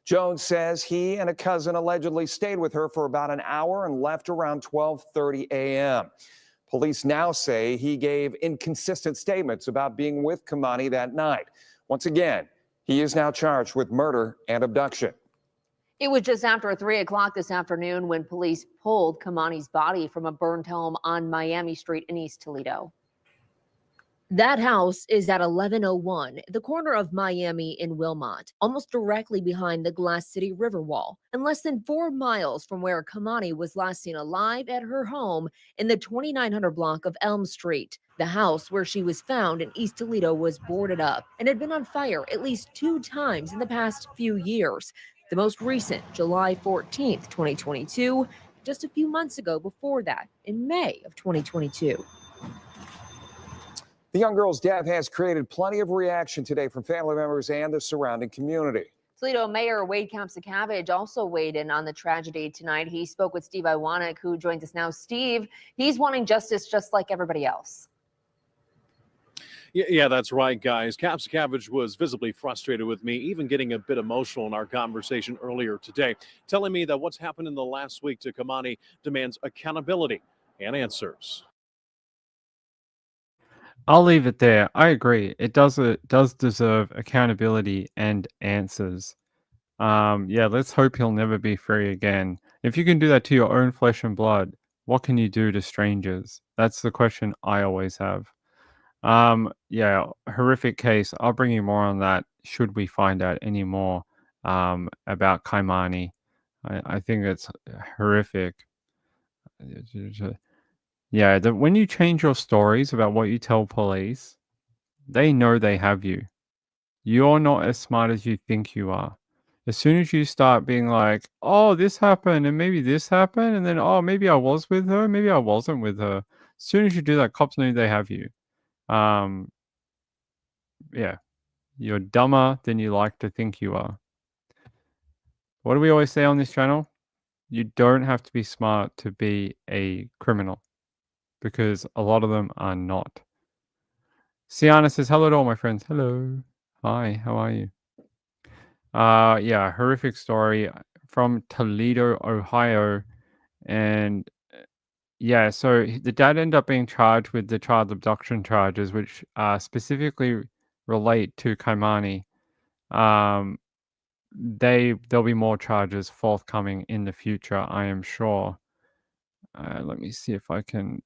Jones says he and a cousin allegedly stayed with her for about an hour and left around 12:30 a.m. Police now say he gave inconsistent statements about being with Keimani that night. Once again, he is now charged with murder and abduction. It was just after 3 o'clock this afternoon when police pulled Keimani's body from a burned home on Miami Street in East Toledo. That house is at 1101, the corner of Miami and Wilmot, almost directly behind the Glass City Riverwall, and less than 4 miles from where Keimani was last seen alive at her home in the 2900 block of Elm Street. The house where she was found in East Toledo was boarded up and had been on fire at least 2 times in the past few years. The most recent, July 14th, 2022, just a few months ago before that, in May of 2022. The young girl's death has created plenty of reaction today from family members and the surrounding community. Toledo Mayor Wade Kamsakavage also weighed in on the tragedy tonight. He spoke with Steve Iwanek, who joins us now. Steve, he's wanting justice just like everybody else. Yeah, that's right, guys. Kamsakavage was visibly frustrated with me, even getting a bit emotional in our conversation earlier today, telling me that what's happened in the last week to Keimani demands accountability and answers. I'll leave it there. I agree. It does deserve accountability and answers. Yeah, let's hope he'll never be free again. If you can do that to your own flesh and blood, what can you do to strangers? That's the question I always have. Yeah, horrific case. I'll bring you more on that should we find out any more about Keimani. I think it's horrific. Yeah, when you change your stories about what you tell police, they know they have you. You're not as smart as you think you are. As soon as you start being like, oh, this happened and maybe this happened, and then, oh, maybe I was with her, maybe I wasn't with her. As soon as you do that, cops know they have you. Yeah, you're dumber than you like to think you are. What do we always say on this channel? You don't have to be smart to be a criminal because a lot of them are not. Sienna says, hello to all my friends. Hello. Hi, how are you? Yeah, horrific story from Toledo, Ohio. And yeah, so the dad ended up being charged with the child abduction charges, which specifically relate to Keimani. There'll be more charges forthcoming in the future, I am sure. Let me see if I can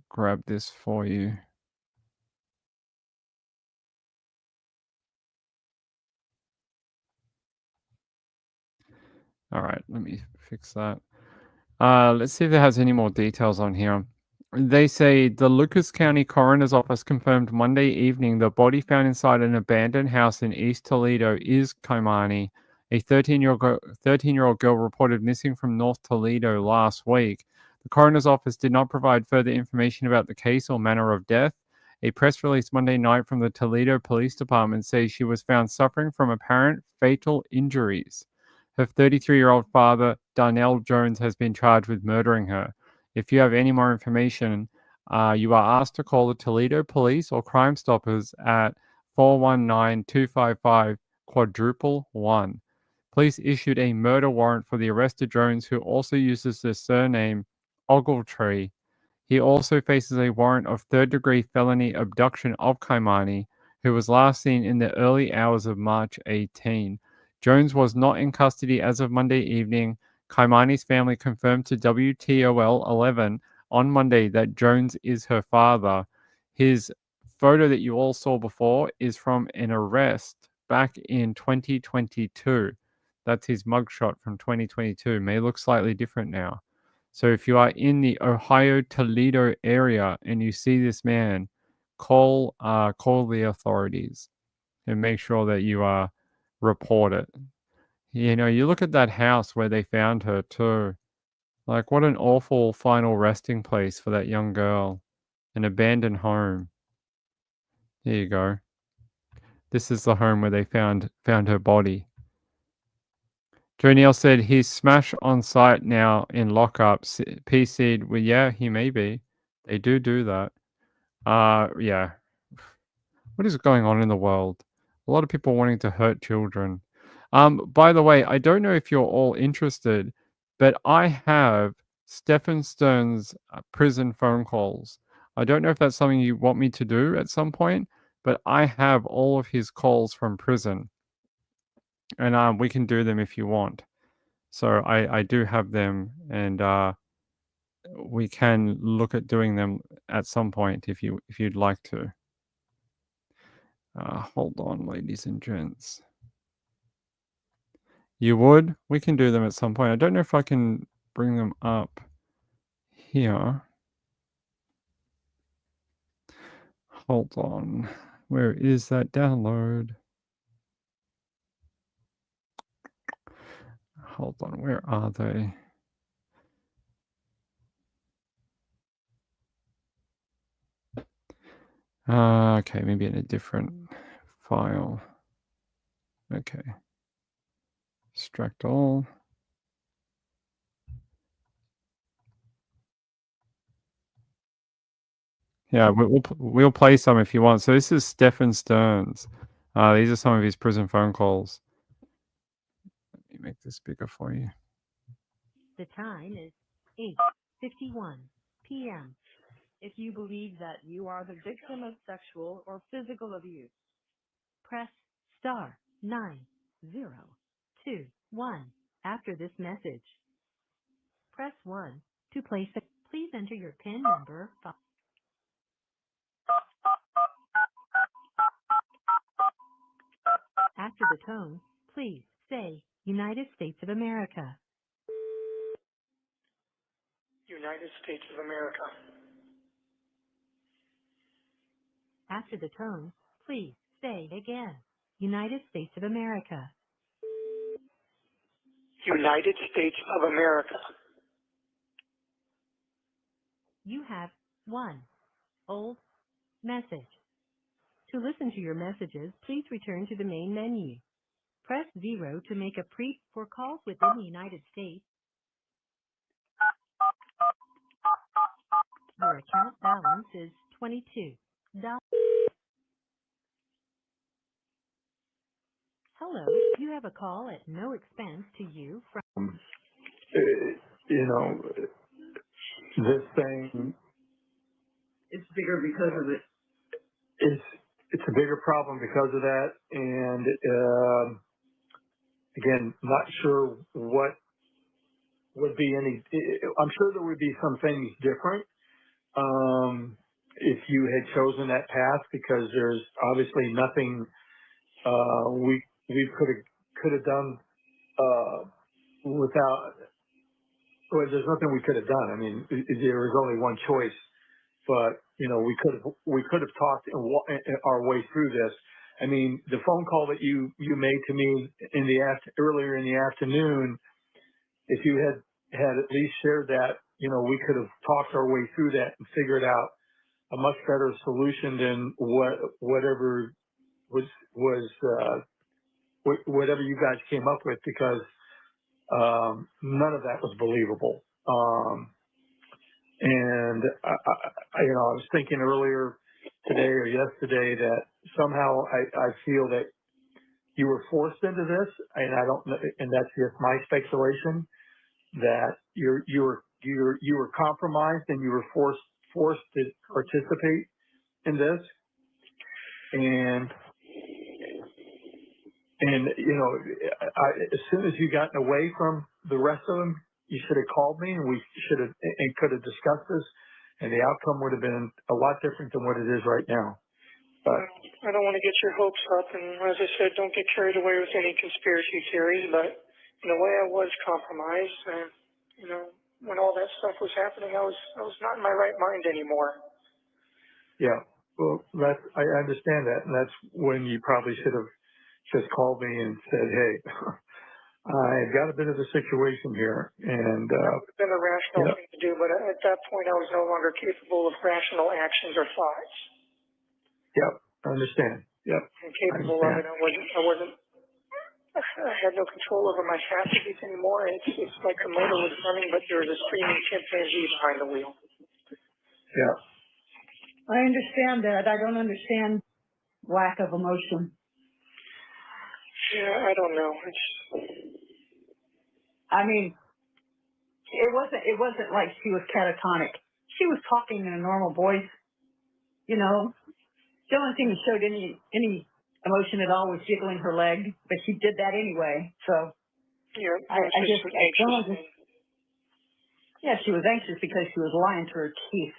grab this for you. All right, let me fix that. Let's see if it has any more details on here. They say the Lucas County Coroner's Office confirmed Monday evening the body found inside an abandoned house in East Toledo is Keimani, a 13-year-old girl reported missing from North Toledo last week. The coroner's office did not provide further information about the case or manner of death. A press release Monday night from the Toledo Police Department says she was found suffering from apparent fatal injuries. Her 33-year-old father, Darnell Jones, has been charged with murdering her. If you have any more information, you are asked to call the Toledo Police or Crime Stoppers at 419-255-111. Police issued a murder warrant for the arrest of Jones, who also uses the surname Ogletree. He also faces a warrant of third-degree felony abduction of Keimani, who was last seen in the early hours of March 18. Jones was not in custody as of Monday evening. Keimani's family confirmed to WTOL 11 on Monday that Jones is her father. His photo that you all saw before is from an arrest back in 2022. That's his mugshot from 2022. May look slightly different now. So if you are in the Ohio Toledo area and you see this man, call the authorities and make sure that you report it. You know, you look at that house where they found her too. Like, what an awful final resting place for that young girl. An abandoned home. There you go. This is the home where they found her body. Joe Neal said he's smash on site now in lockup. PC'd, well, yeah, he may be. They do that. Yeah. What is going on in the world? A lot of people wanting to hurt children. By the way, I don't know if you're all interested, but I have Stefan Sterns' prison phone calls. I don't know if that's something you want me to do at some point, but I have all of his calls from prison, and we can do them if you want. So I do have them, and we can look at doing them at some point if you'd like to. Hold on, ladies and gents. You would? We can do them at some point. I don't know if I can bring them up here. Hold on. Where is that download? Hold on. Where are they? Okay, maybe in a different file. Okay. Extract all. Yeah, we'll play some if you want. So this is Stefan Sterns. These are some of his prison phone calls. Let me make this bigger for you. The time is 8:51 p.m. If you believe that you are the victim of sexual or physical abuse, press star 9021 after this message. Press 1 to place a. Please enter your PIN number. After the tone, please say United States of America. United States of America. After the tone, please say again United States of America. United States of America. You have one old message. To listen to your messages, please return to the main menu. Press 0 to make a for calls within the United States. Your account balance is $22. Hello, you have a call at no expense to you from... You know, this thing It's bigger because of it. it's a bigger problem because of that, and again, not sure what would be any. I'm sure there would be some things different if you had chosen that path, because there's obviously nothing we could have done without. Well, there's nothing we could have done. I mean, there was only one choice. But you know, we could have talked our way through this. I mean, the phone call that you made to me earlier in the afternoon, if you had at least shared that, you know, we could have talked our way through that and figured out a much better solution than whatever whatever you guys came up with, because none of that was believable. And I was thinking earlier today or yesterday that somehow I feel that you were forced into this, and I don't know, and that's just my speculation, that you were compromised and you were forced to participate in this, and you know, as soon as you gotten away from the rest of them, you should have called me, and we should have and could have discussed this, and the outcome would have been a lot different than what it is right now. But I don't want to get your hopes up, and as I said, don't get carried away with any conspiracy theories, but in a way I was compromised, and you know, when all that stuff was happening, I was not in my right mind anymore. Yeah, well, I understand that, and that's when you probably should have just called me and said, hey, I've got a bit of a situation here, and that would have been a rational thing to do, but at that point I was no longer capable of rational actions or thoughts. Yep, I understand. Yep, I'm capable of it. I had no control over my faculties anymore. It's like the motor was running, but there was a screaming chimpanzee behind the wheel. Yeah. I understand that. I don't understand lack of emotion. Yeah, I don't know. I mean, it wasn't like she was catatonic. She was talking in a normal voice. You know, the only thing that showed any emotion at all was jiggling her leg, but she did that anyway. So yeah, I don't understand. Yeah, she was anxious because she was lying to her teeth.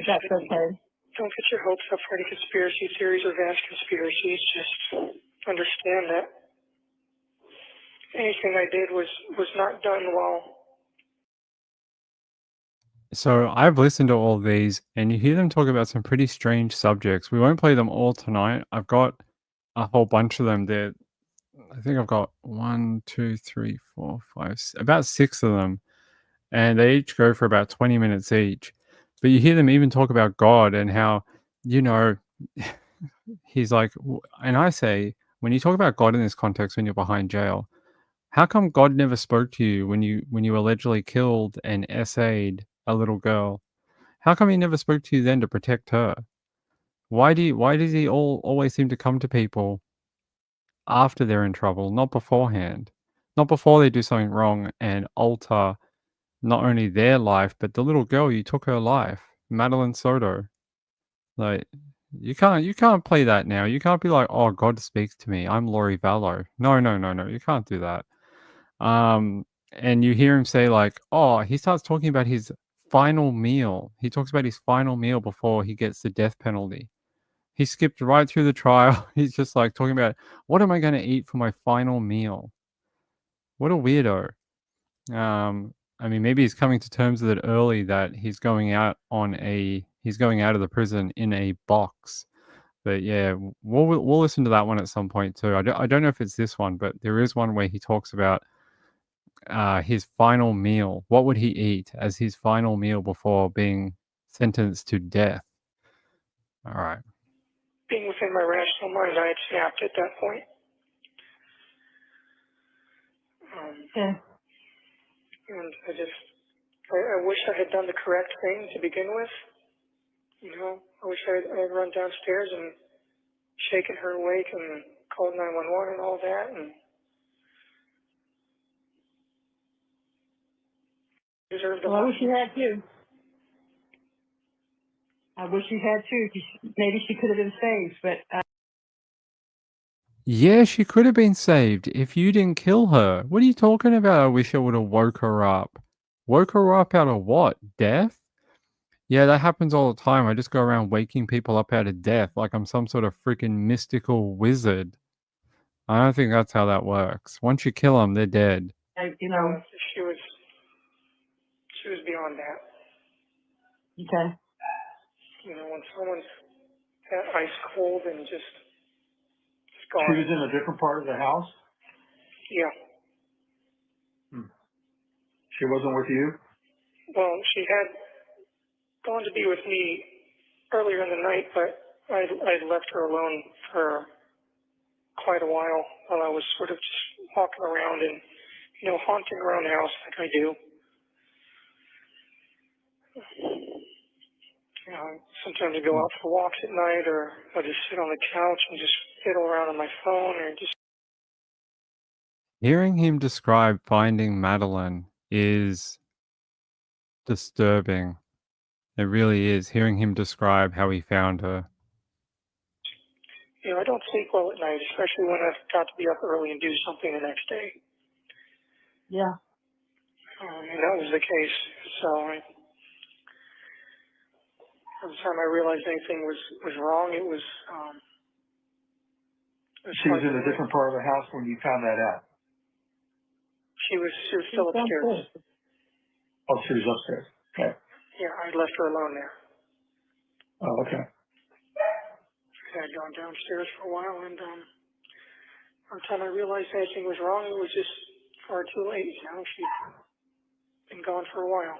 That's okay. Don't get your hopes up for any conspiracy theories or vast conspiracies. Just understand that anything I did was not done well. So I've listened to all these, and you hear them talk about some pretty strange subjects. We won't play them all tonight. I've got a whole bunch of them there. I think I've got 1, 2, 3, 4, 5, about 6 of them, and they each go for about 20 minutes each. But you hear them even talk about God and how, you know, he's like, and I say, when you talk about God in this context when you're behind jail, how come God never spoke to you when you allegedly killed and essayed a little girl? How come he never spoke to you then to protect her? Why does he always seem to come to people after they're in trouble, not beforehand? Not before they do something wrong and alter not only their life, but the little girl, you took her life, Madeline Soto. Like, you can't play that now. You can't be like, "Oh, God speaks to me. I'm Lori Vallow." No, no, no, no. You can't do that. And you hear him say like, "Oh," he starts talking about his final meal. He talks about his final meal before he gets the death penalty. He skipped right through the trial. He's just like talking about, "What am I going to eat for my final meal?" What a weirdo. I mean, maybe he's coming to terms with it early that he's going out of the prison in a box. But yeah, we'll listen to that one at some point too. I don't know if it's this one, but there is one where he talks about his final meal. What would he eat as his final meal before being sentenced to death? All right. Being within my rational mind, I had snapped at that point. Yeah. And I wish I had done the correct thing to begin with. You know, I wish I had run downstairs and shaken her awake and called 911 and all that. And deserved a Well, I lot. wish you had too. I wish you had too. 'Cause maybe she could have been saved, but Yeah, she could have been saved if you didn't kill her. What are you talking about? I wish I would have woke her up. Woke her up out of what? Death? Yeah, that happens all the time. I just go around waking people up out of death like I'm some sort of freaking mystical wizard. I don't think that's how that works. Once you kill them, they're dead. you know. She was beyond that. Okay. You know, when someone's that ice cold and just gone. She was in a different part of the house? Yeah. She wasn't with you? Well, she had gone to be with me earlier in the night, but I'd left her alone for quite a while I was sort of just walking around and, you know, haunting around the house like I do. You know, sometimes I go out for walks at night, or I'll just sit on the couch and just fiddle around on my phone, or just. Hearing him describe finding Madeline is disturbing. It really is. Hearing him describe how he found her. You know, I don't sleep well at night, especially when I've got to be up early and do something the next day. Yeah. And that was the case. So every time I realized anything was wrong, it was. She was in a different part of the house when you found that out. She was still upstairs. Oh, she was upstairs. Okay. Yeah, I left her alone there. Oh, okay. I had gone downstairs for a while, and by the time I realized anything was wrong, it was just far too late. You know, she'd been gone for a while.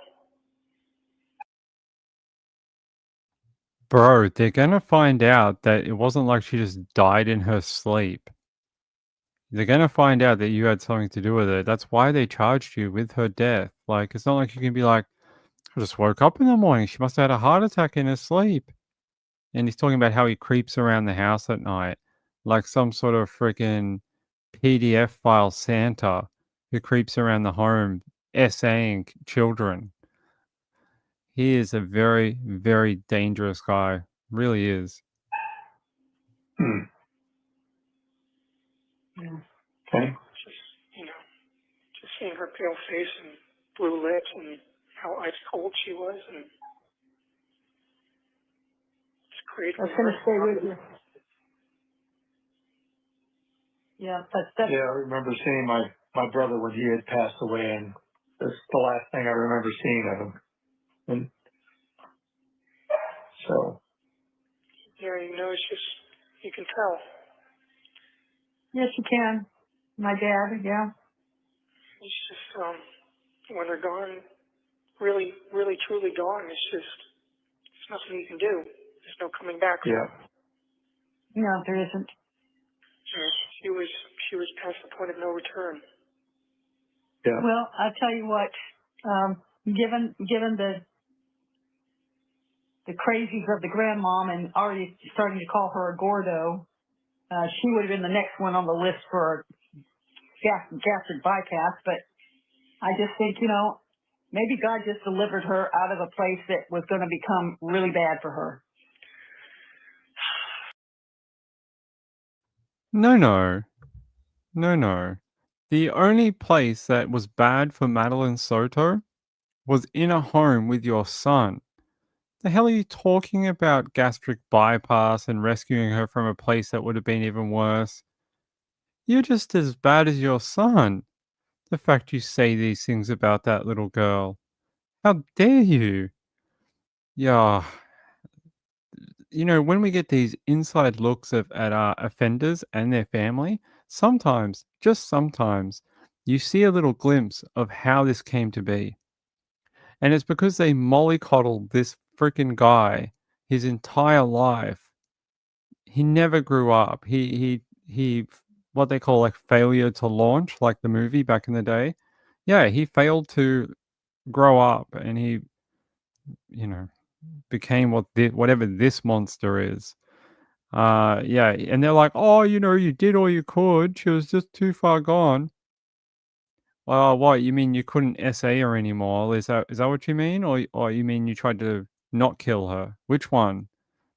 Bro, they're gonna find out that it wasn't like she just died in her sleep. They're gonna find out that you had something to do with it. That's why they charged you with her death. Like, it's not like you can be like, I just woke up in the morning. She must have had a heart attack in her sleep. And he's talking about how he creeps around the house at night like some sort of freaking PDF file Santa who creeps around the home essaying children. He is a very, very dangerous guy. Really is. Yeah. Okay. Just seeing her pale face and blue lips and how ice cold she was, and it's great. That's going to stay with you. Yeah, that's. Yeah, I remember seeing my brother when he had passed away, and that's the last thing I remember seeing of him. And so. Yeah, you know, it's just, you can tell. Yes, you can. My dad, yeah. It's just, when they're gone, really, really, truly gone, there's nothing you can do. There's no coming back. Yeah. No, there isn't. She was past the point of no return. Yeah. Well, I'll tell you what, given the crazies of the grandmom and already starting to call her a Gordo, she would have been the next one on the list for gastric bypass. But I just think, maybe God just delivered her out of a place that was going to become really bad for her. No. The only place that was bad for Madeline Soto was in a home with your son. The hell are you talking about gastric bypass and rescuing her from a place that would have been even worse? You're just as bad as your son. The fact you say these things about that little girl. How dare you? Yeah. When we get these inside looks at offenders and their family, sometimes, just sometimes, you see a little glimpse of how this came to be. And it's because they mollycoddled this freaking guy his entire life. He never grew up. He what they call like failure to launch, like the movie back in the day. Yeah, he failed to grow up and he, became whatever this monster is. Yeah, and they're like, "Oh, you did all you could. She was just too far gone." Well, what, you mean you couldn't SA her anymore? Is that what you mean? Or you mean you tried to not kill her? Which one?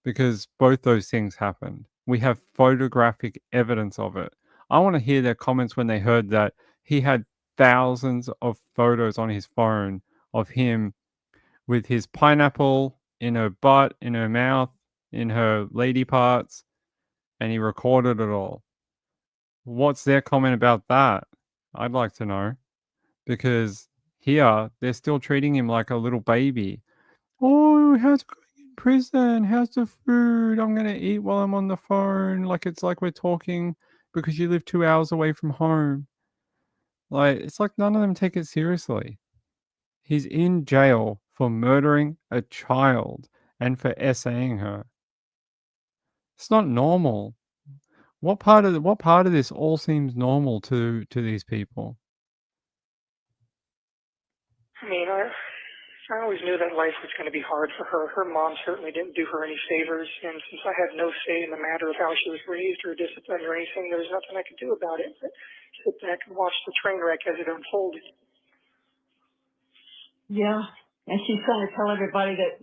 Because both those things happened. We have photographic evidence of it. I want to hear their comments when they heard that he had thousands of photos on his phone of him with his pineapple in her butt, in her mouth, in her lady parts, and he recorded it all. What's their comment about that? I'd like to know. Because here, they're still treating him like a little baby. Oh, how's it going in prison? How's the food? I'm going to eat while I'm on the phone. It's like we're talking because you live 2 hours away from home. It's like none of them take it seriously. He's in jail for murdering a child and for SAing her. It's not normal. What part of this all seems normal to these people? I mean, I always knew that life was going to be hard for her. Her mom certainly didn't do her any favors, and since I had no say in the matter of how she was raised or disciplined or anything, there was nothing I could do about it but sit back and watch the train wreck as it unfolded. Yeah, and she's trying to tell everybody that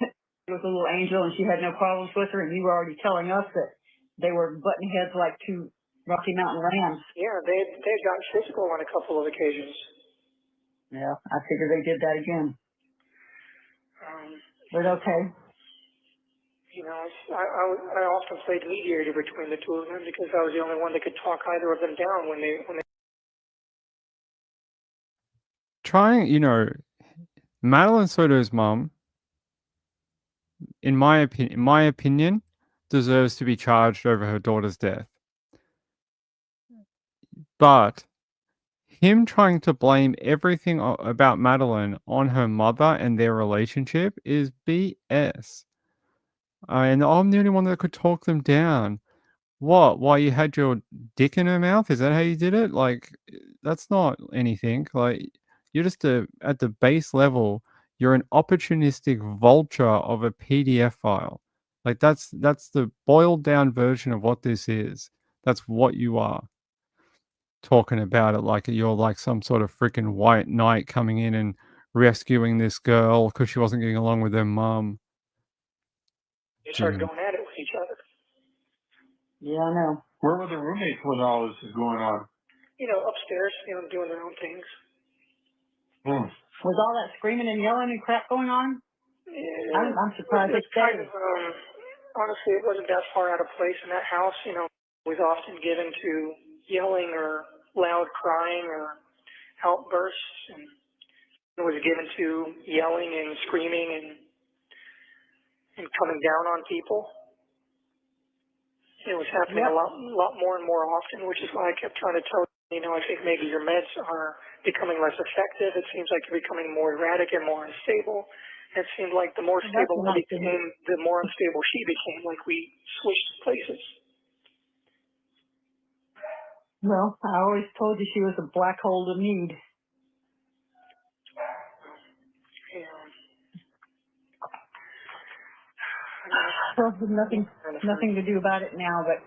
she was a little angel and she had no problems with her, and you were already telling us that they were butting heads like two Rocky Mountain rams. Yeah, they had gotten physical on a couple of occasions. Yeah, I figured they did that again. But okay. I often played mediator between the two of them because I was the only one that could talk either of them down when they. Madeline Soto's mom, in my opinion, deserves to be charged over her daughter's death. But him trying to blame everything about Madeline on her mother and their relationship is BS. And I'm the only one that could talk them down. What? Why, you had your dick in her mouth? Is that how you did it? That's not anything. You're just at the base level, you're an opportunistic vulture of a PDF file. That's the boiled down version of what this is. That's what you are. Talking about it like you're like some sort of freaking white knight coming in and rescuing this girl because she wasn't getting along with her mum. They started going at it with each other. Yeah, I know. Where were the roommates when all this is going on? Upstairs, doing their own things. Was all that screaming and yelling and crap going on? Yeah, I'm surprised they stayed. Honestly, it wasn't that far out of place in that house. Was often given to yelling or loud crying or outbursts, and it was given to yelling and screaming and coming down on people. It was happening a lot more and more often, which is why I kept trying to tell I think maybe your meds are becoming less effective. It seems like you're becoming more erratic and more unstable. It seemed like the more stable I became, the more unstable she became, like we switched places. Well, I always told you she was a black hole to need. Yeah. Well, there's nothing to do about it now, but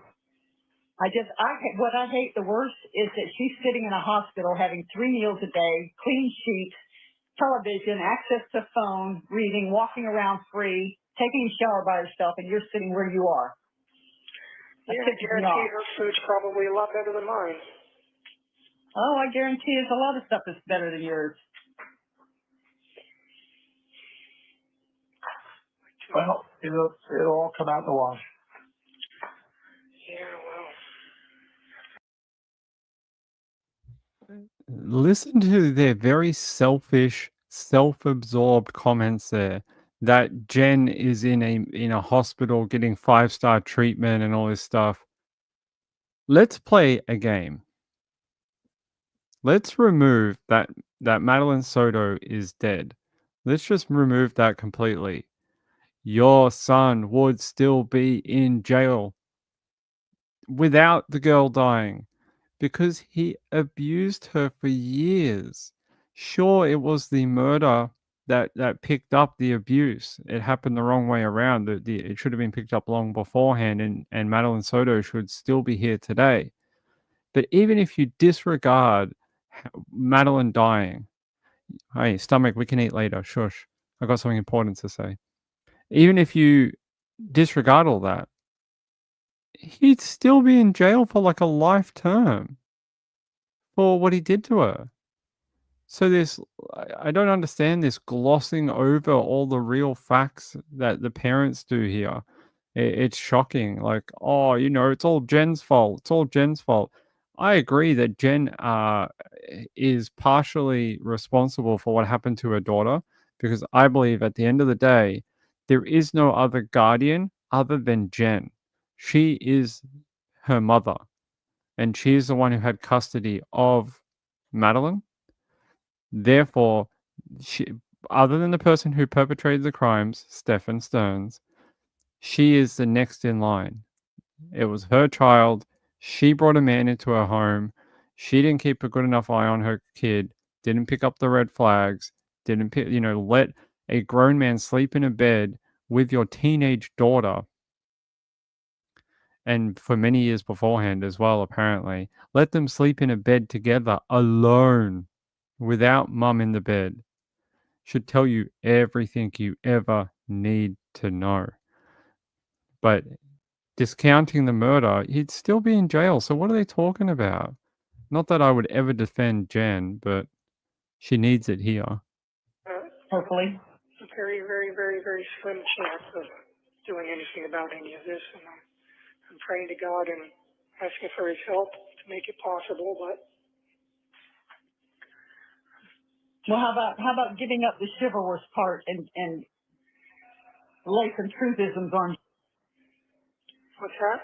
what I hate the worst is that she's sitting in a hospital having 3 meals a day, clean sheets, television, access to phone, reading, walking around free, taking a shower by herself, and you're sitting where you are. Yeah, I guarantee her food's probably a lot better than mine. Oh, I guarantee there's a lot of stuff that's better than yours. Well, it'll all come out in the wash. Yeah, well. Listen to their very selfish, self-absorbed comments there. That Jen is in a hospital getting 5-star treatment and all this stuff. Let's play a game. Let's remove that Madeline Soto is dead. Let's just remove that completely. Your son would still be in jail without the girl dying because he abused her for years. Sure, it was the murder that picked up the abuse. It happened the wrong way around. It should have been picked up long beforehand, and Madeline Soto should still be here today. But even if you disregard Madeline dying, hey, stomach, we can eat later. Shush. I got something important to say. Even if you disregard all that, he'd still be in jail for like a life term for what he did to her. So I don't understand this glossing over all the real facts that the parents do here. It's shocking. Like, oh, it's all Jen's fault. It's all Jen's fault. I agree that Jen is partially responsible for what happened to her daughter because I believe at the end of the day, there is no other guardian other than Jen. She is her mother, and she is the one who had custody of Madeline. Therefore, she, other than the person who perpetrated the crimes, Stefan Sterns, she is the next in line. It was her child. She brought a man into her home. She didn't keep a good enough eye on her kid, didn't pick up the red flags, didn't let a grown man sleep in a bed with your teenage daughter. And for many years beforehand as well, apparently. Let them sleep in a bed together alone without mum in the bed. Should tell you everything you ever need to know. But discounting the murder, he'd still be in jail. So what are they talking about? Not that I would ever defend Jen, but she needs it here. Hopefully. A very, very, very, very slim chance of doing anything about any of this, and I'm praying to God and asking for His help to make it possible. But well, how about giving up the chivalrous part and lay some truthisms on? What's that?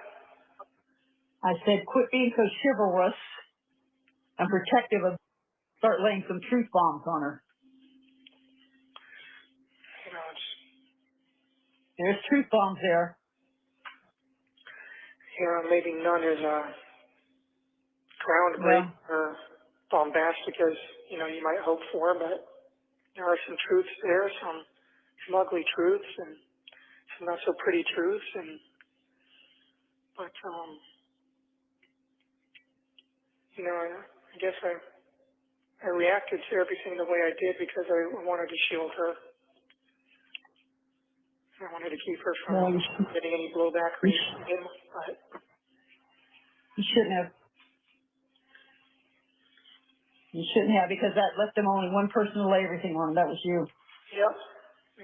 I said, quit being so chivalrous and protective of. Start laying some truth bombs on her. There's truth bombs there. Maybe none is groundbreaking or bombastic as you might hope for, but there are some truths there, some ugly truths and some not so pretty truths, but I guess I reacted to everything the way I did because I wanted to shield her. I wanted to keep her from getting any blowback from him, but you shouldn't have. You shouldn't have, because that left them only one person to lay everything on. That was you. Yep.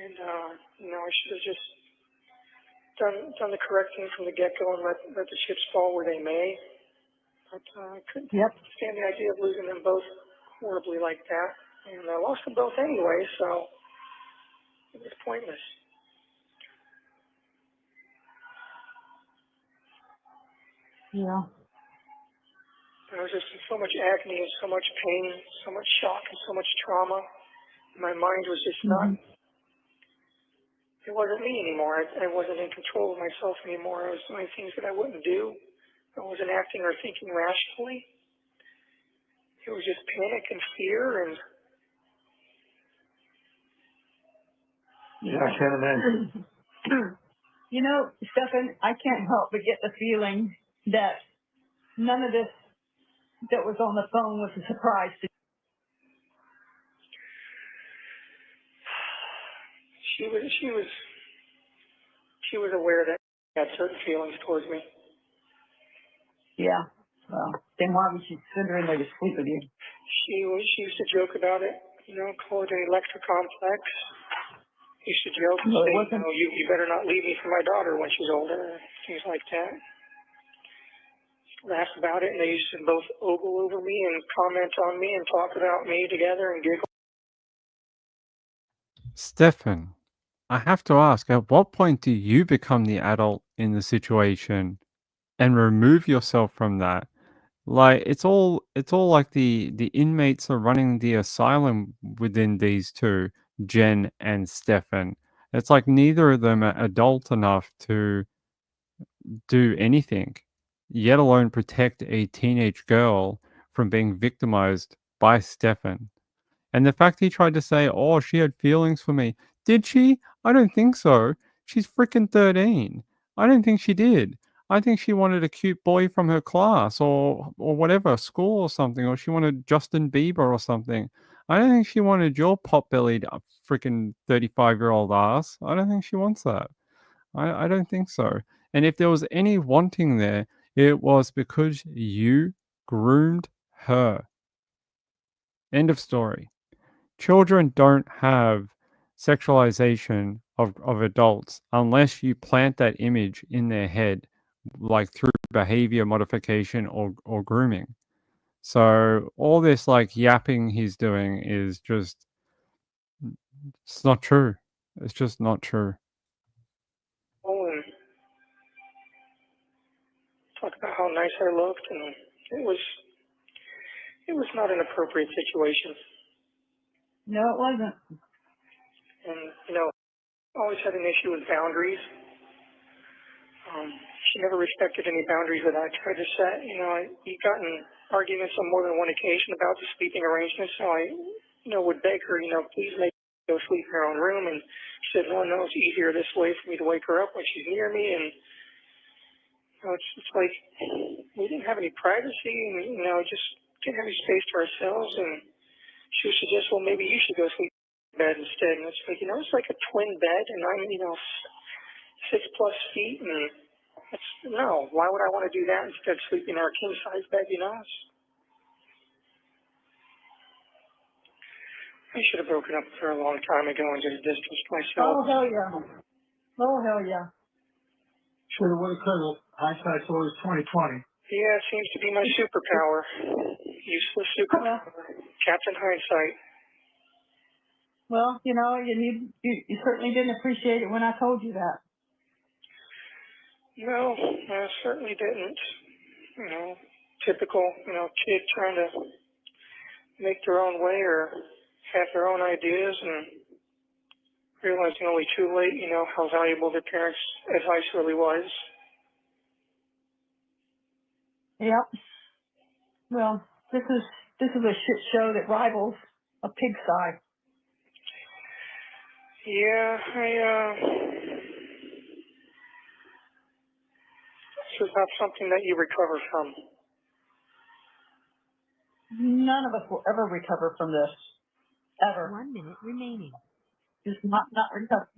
And I should have just done the correct thing from the get-go and let the chips fall where they may. But I couldn't stand the idea of losing them both horribly like that. And I lost them both anyway, so it was pointless. Yeah. I was just in so much agony and so much pain, so much shock and so much trauma. My mind was just not, it wasn't me anymore. I wasn't in control of myself anymore. I was doing things that I wouldn't do. I wasn't acting or thinking rationally. it was just panic and fear, and Yeah, I can't imagine. You know, Stefan, I can't help but get the feeling that none of this that was on the phone was a surprise to she was aware that I had certain feelings towards me. Yeah. Well, then why would she send her in there to sleep with you? She used to joke about it, call it an electric complex. Used to joke and No, it say, wasn't. you better not leave me for my daughter when she's older, things like that. Laugh about it, and they used to both ogle over me and comment on me and talk about me together and giggle. Stefan, I have to ask, at what point do you become the adult in the situation and remove yourself from that? Like it's all like the inmates are running the asylum within these two, Jen and Stefan. It's like neither of them are adult enough to do anything, yet alone protect a teenage girl from being victimized by Stefan. And the fact he tried to say, "Oh, she had feelings for me." Did she? I don't think so. She's freaking 13. I don't think she did. I think she wanted a cute boy from her class or whatever, school or something, or she wanted Justin Bieber or something. I don't think she wanted your pot-bellied freaking 35-year-old ass. I don't think she wants that. I don't think so. And if there was any wanting there, it was because you groomed her. End of story. Children don't have sexualization of adults unless you plant that image in their head, like through behavior modification or grooming. So all this like yapping he's doing is just, it's not true. It's just not true. And talk about how nice I looked, and it was not an appropriate situation. No, it wasn't. And always had an issue with boundaries. She never respected any boundaries that I tried to set. We got in arguments on more than one occasion about the sleeping arrangements. So I, would beg her, please make her go sleep in her own room. And she said, well, no, it's easier this way for me to wake her up when she's near me. And it's like we didn't have any privacy, and just didn't have any space to ourselves. And she would suggest, well, maybe you should go sleep in bed instead. And it's like, it's like a twin bed, and I'm 6+ feet, and no. Why would I want to do that instead of sleeping in our king size bed? I should have broken up with her a long time ago and just distanced myself. Oh, hell yeah. Oh, hell yeah. Should have, would have, could have. Hindsight's always 20/20. Yeah, it seems to be my superpower. Useless superpower. Captain Hindsight. Well, you certainly didn't appreciate it when I told you that. No, I certainly didn't. Typical, kid trying to make their own way or have their own ideas and realizing only too late, how valuable their parents' advice really was. Yep. Well, this is a shit show that rivals a pigsty. Yeah, this is not something that you recover from. None of us will ever recover from this. Ever. 1 minute remaining. Just not recover.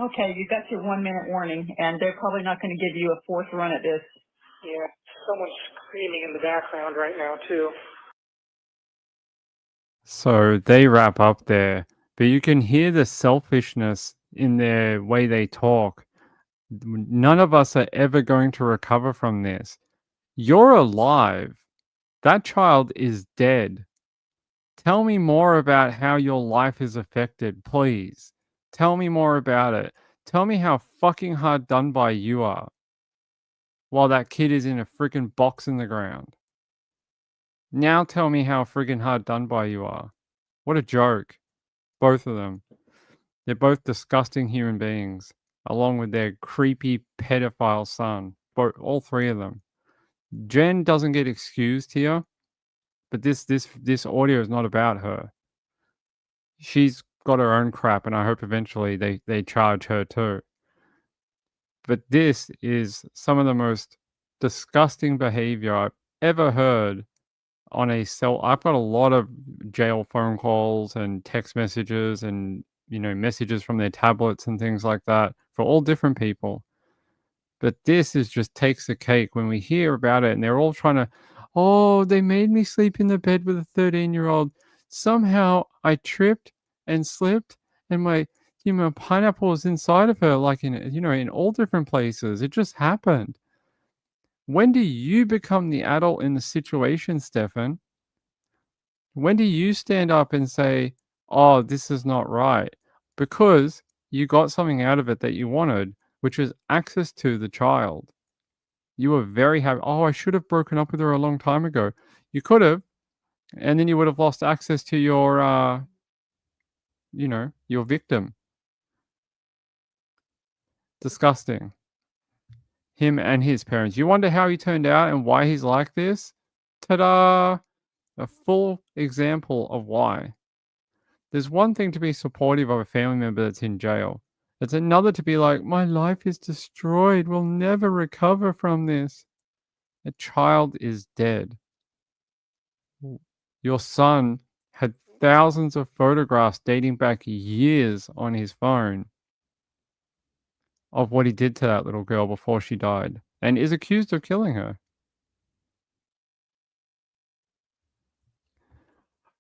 Okay, you got your 1 minute warning, and they're probably not going to give you a fourth run at this. Yeah, someone's screaming in the background right now, too. So they wrap up there, but you can hear the selfishness in their way they talk. None of us are ever going to recover from this. You're alive. That child is dead. Tell me more about how your life is affected, please. Tell me more about it. Tell me how fucking hard done by you are while that kid is in a freaking box in the ground. Now tell me how friggin' hard done by you are. What a joke. Both of them. They're both disgusting human beings, along with their creepy pedophile son. All three of them. Jen doesn't get excused here. But this audio is not about her. She's got her own crap, and I hope eventually they charge her too. But this is some of the most disgusting behavior I've ever heard on a cell. I've got a lot of jail phone calls and text messages and, messages from their tablets and things like that for all different people. But this is just takes the cake when we hear about it and they're all trying to, oh, they made me sleep in the bed with a 13-year-old. Somehow I tripped and slipped and my pineapple was inside of her, like in all different places. It just happened. When do you become the adult in the situation, Stefan? When do you stand up and say, oh, this is not right? Because you got something out of it that you wanted, which was access to the child. You were very happy. Oh, I should have broken up with her a long time ago. You could have, and then you would have lost access to your, your victim. Disgusting. Him and his parents. You wonder how he turned out and why he's like this? Ta-da! A full example of why. There's one thing to be supportive of a family member that's in jail. It's another to be like, my life is destroyed. We'll never recover from this. A child is dead. Your son had thousands of photographs dating back years on his phone of what he did to that little girl before she died and is accused of killing her.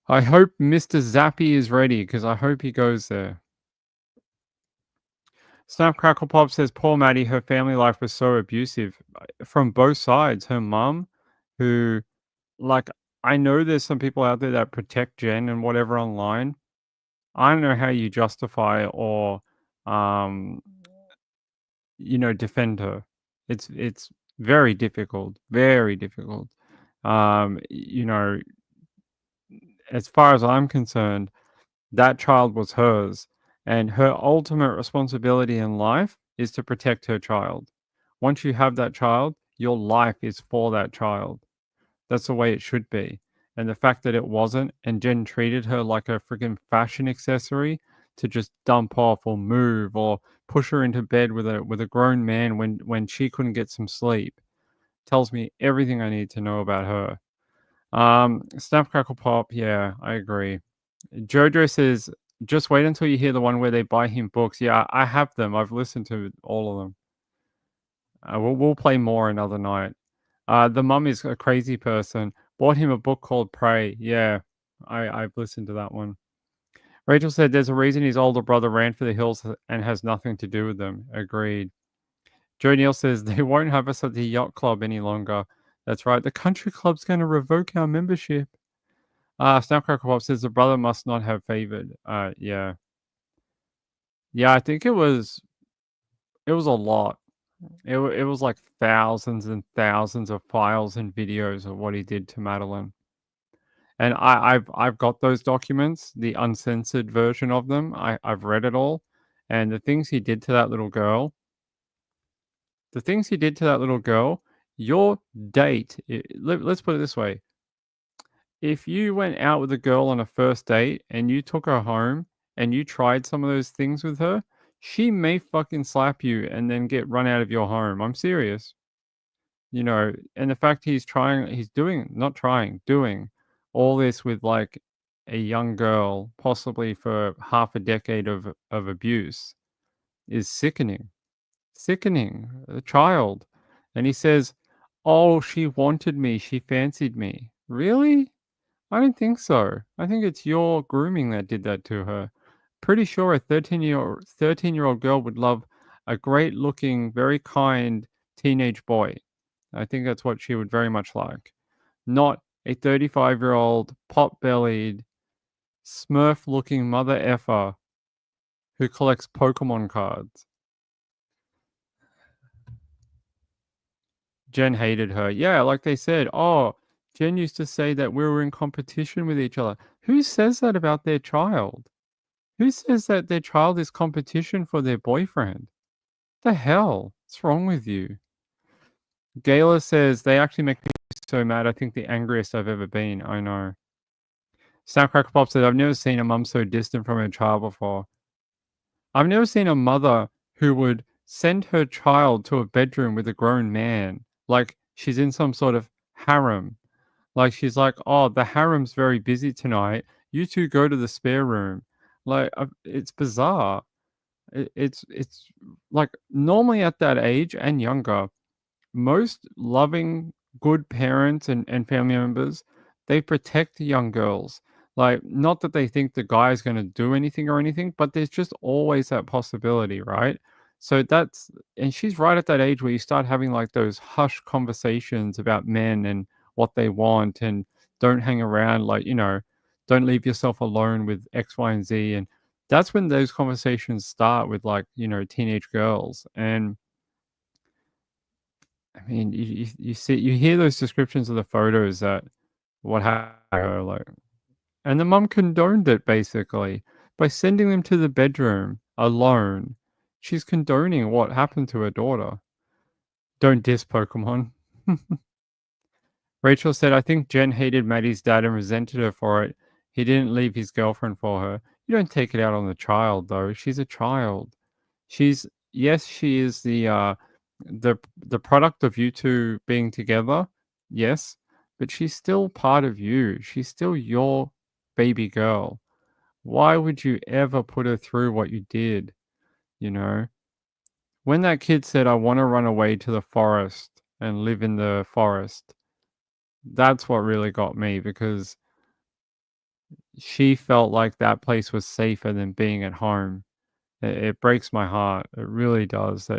I hope Mr. Zappy is ready because I hope he goes there. Snap Crackle Pop says, poor Maddie, her family life was so abusive from both sides. Her mum, who, like, I know there's some people out there that protect Jen and whatever online. I don't know how you justify or, defend her. It's very difficult, very difficult. As far as I'm concerned, that child was hers, and her ultimate responsibility in life is to protect her child. Once you have that child, your life is for that child. That's the way it should be. And the fact that it wasn't, and Jen treated her like a freaking fashion accessory to just dump off or move or push her into bed with a grown man when she couldn't get some sleep, tells me everything I need to know about her. Snap Crackle Pop, yeah, I agree. Jojo says, just wait until you hear the one where they buy him books. Yeah, I have them. I've listened to all of them. We'll play more another night. The mum is a crazy person. Bought him a book called Pray. Yeah, I've listened to that one. Rachel said there's a reason his older brother ran for the hills and has nothing to do with them. Agreed. Joe Neal says they won't have us at the yacht club any longer. That's right. The country club's going to revoke our membership. Snapcracker Pop says the brother must not have favored. Yeah. Yeah, I think it was a lot. It was like thousands and thousands of files and videos of what he did to Madeline. And I've got those documents, the uncensored version of them. I've read it all. And the things he did to that little girl, your date, let's put it this way. If you went out with a girl on a first date and you took her home and you tried some of those things with her, she may fucking slap you and then get run out of your home. I'm serious. And the fact doing all this with like a young girl, possibly for half a decade of abuse, is sickening. Sickening. A child. And he says, oh, she wanted me. She fancied me. Really? I don't think so. I think it's your grooming that did that to her. Pretty sure a 13-year-old girl would love a great-looking, very kind teenage boy. I think that's what she would very much like. Not a 35-year-old, pot-bellied, smurf-looking mother effer who collects Pokemon cards. Jen hated her. Yeah, like they said, oh, Jen used to say that we were in competition with each other. Who says that about their child? Who says that their child is competition for their boyfriend? The hell? What's wrong with you? Gayla says, they actually make me so mad. I think the angriest I've ever been. I know. Snapcracker Pop says, I've never seen a mum so distant from her child before. I've never seen a mother who would send her child to a bedroom with a grown man. Like she's in some sort of harem. Like she's like, oh, the harem's very busy tonight. You two go to the spare room. Like it's bizarre. It's like normally at that age and younger, most loving, good parents and family members, they protect young girls. Like, not that they think the guy is going to do anything or anything, but there's just always that possibility, right? So that's, and she's right at that age where you start having like those hush conversations about men and what they want and don't hang around, like, don't leave yourself alone with X, Y, and Z. And that's when those conversations start with like, teenage girls. And I mean, you hear those descriptions of the photos that what happened, like, and the mum condoned it basically by sending them to the bedroom alone. She's condoning what happened to her daughter. Don't diss Pokemon. Rachel said, I think Jen hated Maddie's dad and resented her for it. He didn't leave his girlfriend for her. You don't take it out on the child, though. She's a child. Yes, she is the product of you two being together. Yes, but she's still part of you. She's still your baby girl. Why would you ever put her through what you did? You know? When that kid said, I want to run away to the forest and live in the forest, that's what really got me because she felt like that place was safer than being at home. It breaks my heart. It really does.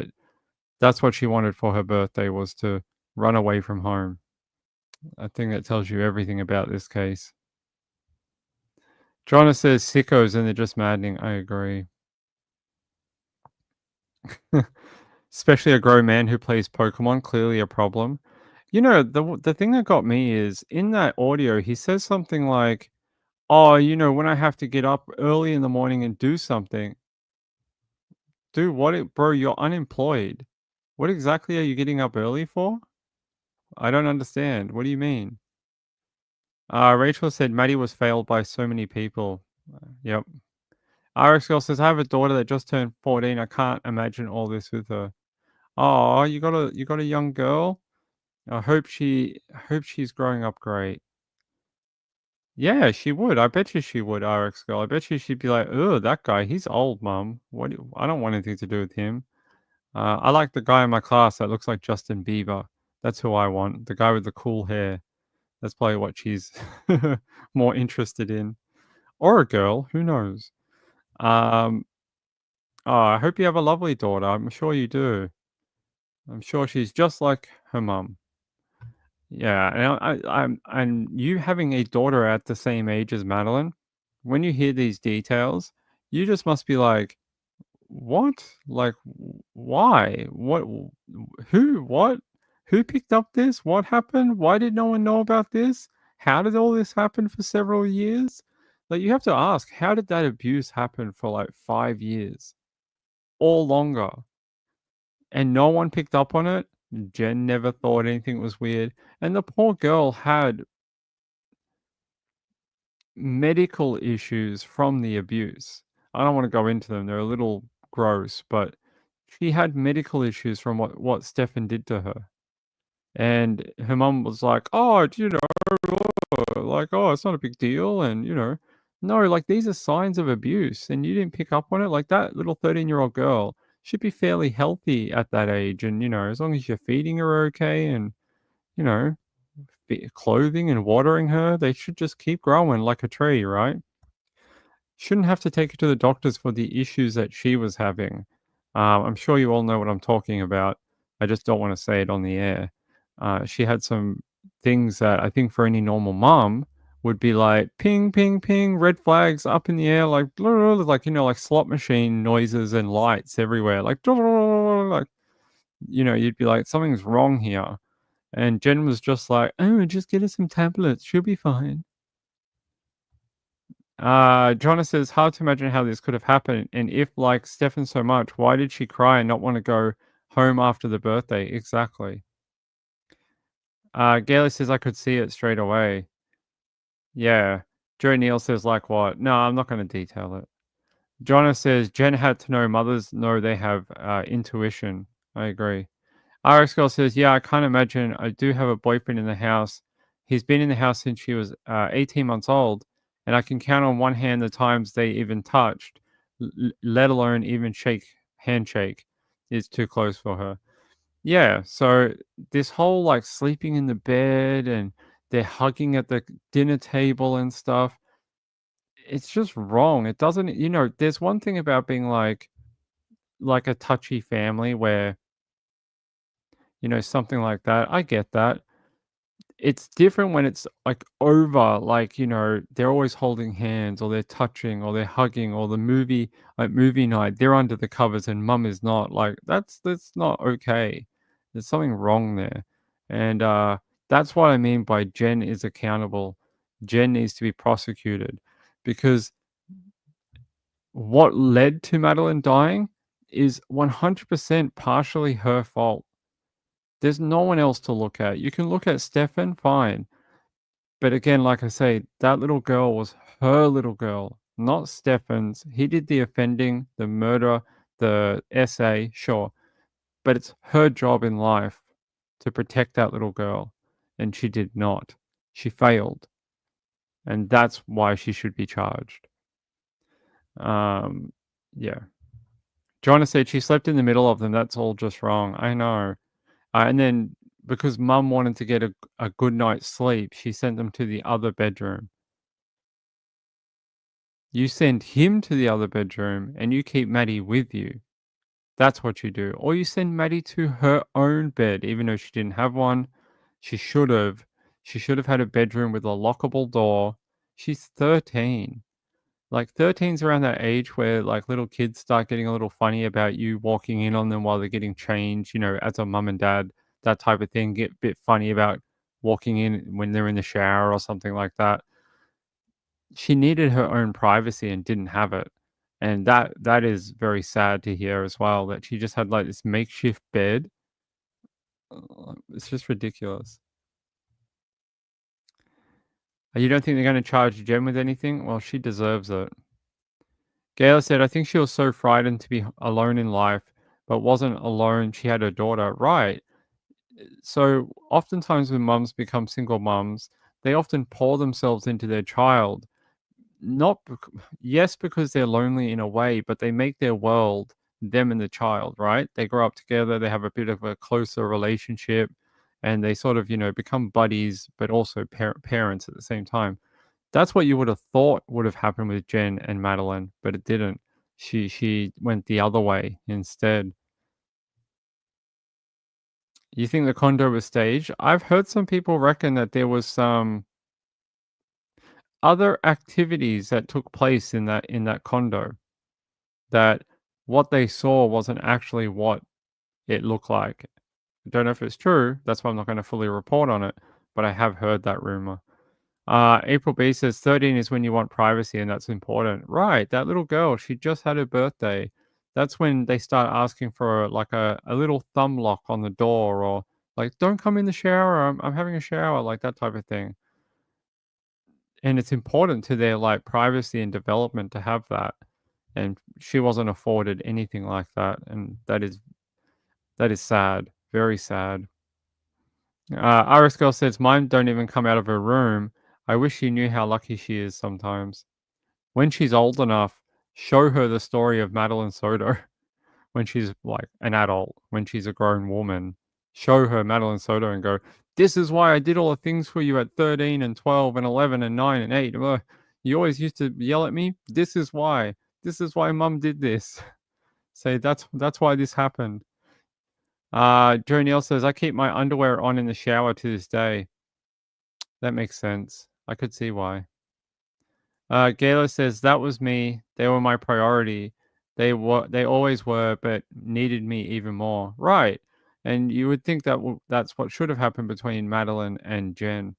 That's what she wanted for her birthday was to run away from home. I think that tells you everything about this case. Joanna says sickos and they're just maddening. I agree. Especially a grown man who plays Pokemon, clearly a problem. The thing that got me is in that audio, he says something like, oh, when I have to get up early in the morning and do something. Dude, bro, you're unemployed. What exactly are you getting up early for? I don't understand. What do you mean? Rachel said Maddie was failed by so many people. Yep. RX Girl says, I have a daughter that just turned 14. I can't imagine all this with her. Oh, you got a young girl? I hope she's growing up great. Yeah, she would. I bet you she would, RX Girl. I bet you she'd be like, oh, that guy, he's old, mum. I don't want anything to do with him. I like the guy in my class that looks like Justin Bieber. That's who I want. The guy with the cool hair. That's probably what she's more interested in. Or a girl, who knows? Oh, I hope you have a lovely daughter. I'm sure you do. I'm sure she's just like her mum. Yeah, and you having a daughter at the same age as Madeline, when you hear these details, you just must be like, "What? Like, why? What? Who? What? Who picked up this? What happened? Why did no one know about this? How did all this happen for several years?" Like, you have to ask, how did that abuse happen for like 5 years or longer? And no one picked up on it. Jen never thought anything was weird. And the poor girl had medical issues from the abuse. I don't want to go into them. They're a little gross, but she had medical issues from what Stefan did to her. And her mum was like, oh, like, oh, it's not a big deal. And, no, like these are signs of abuse and you didn't pick up on it. Like that little 13-year-old girl should be fairly healthy at that age. And, as long as you're feeding her okay and, you know, clothing and watering her, they should just keep growing like a tree, right? Shouldn't have to take her to the doctors for the issues that she was having. I'm sure you all know what I'm talking about. I just don't want to say it on the air. She had some things that I think for any normal mom would be like ping, ping, ping, red flags up in the air, like like like slot machine noises and lights everywhere, like like you'd be like something's wrong here. And Jen was just like, oh, just get her some tablets, she'll be fine. Jonas says, hard to imagine how this could have happened. And if, like Stefan so much, why did she cry and not want to go home after the birthday? Exactly. Gailey says I could see it straight away. Yeah. Joe Neal says like what? No, I'm not going to detail it. Joanna says Jen had to know mothers know they have intuition. I agree. RX Girl says, yeah, I can't imagine. I do have a boyfriend in the house. He's been in the house since she was 18 months old, and I can count on one hand the times they even touched, let alone even handshake is too close for her. Yeah, so this whole like sleeping in the bed and they're hugging at the dinner table and stuff, it's just wrong. It doesn't, there's one thing about being like a touchy family where, something like that. I get that. It's different when it's like over, like, they're always holding hands or they're touching or they're hugging or the movie night, they're under the covers and mum is not. Like that's not okay. There's something wrong there. And that's what I mean by Jen is accountable. Jen needs to be prosecuted because what led to Madeline dying is 100% partially her fault. There's no one else to look at. You can look at Stefan, fine. But again, like I say, that little girl was her little girl, not Stefan's. He did the offending, the murder, the essay, sure. But it's her job in life to protect that little girl. And she did not. She failed. And that's why she should be charged. Yeah. Joanna said she slept in the middle of them. That's all just wrong. I know. And then because mum wanted to get a good night's sleep, she sent them to the other bedroom. You send him to the other bedroom and you keep Maddie with you. That's what you do. Or you send Maddie to her own bed, even though she didn't have one. She should have. She should have had a bedroom with a lockable door. She's 13. Like 13's around that age where like little kids start getting a little funny about you walking in on them while they're getting changed, as a mum and dad, that type of thing. Get a bit funny about walking in when they're in the shower or something like that. She needed her own privacy and didn't have it. And that is very sad to hear as well, that she just had like this makeshift bed. It's just ridiculous. You don't think they're going to charge Jen with anything? Well, she deserves it. Gayla said, I think she was so frightened to be alone in life, but wasn't alone. She had her daughter. Right. So oftentimes when mums become single mums, they often pour themselves into their child. Not yes, because they're lonely in a way, but they make their world them and the child, right? They grow up together, they have a bit of a closer relationship, and they sort of, become buddies, but also parents at the same time. That's what you would have thought would have happened with Jen and Madeline, but it didn't. She went the other way instead. You think the condo was staged? I've heard some people reckon that there was some other activities that took place in that condo, that what they saw wasn't actually what it looked like. I don't know if it's true. That's why I'm not going to fully report on it, but I have heard that rumor. April B says 13 is when you want privacy, and that's important. Right, that little girl, she just had her birthday. That's when they start asking for like a little thumb lock on the door, or like, don't come in the shower. I'm having a shower, like that type of thing. And it's important to their like privacy and development to have that. And she wasn't afforded anything like that, and that is sad, very sad. Iris Girl says, mine don't even come out of her room. I wish she knew how lucky she is sometimes. When she's old enough, show her the story of Madeline Soto. When she's like an adult, when she's a grown woman, show her Madeline Soto and go, this is why I did all the things for you at 13 and 12 and 11 and 9 and 8. You always used to yell at me. This is why. This is why mum did this. Say that's why this happened. Joe Neal says, I keep my underwear on in the shower to this day. That makes sense. I could see why. Gayla says, that was me. They were my priority. They always were, but needed me even more. Right. And you would think that that's what should have happened between Madeline and Jen.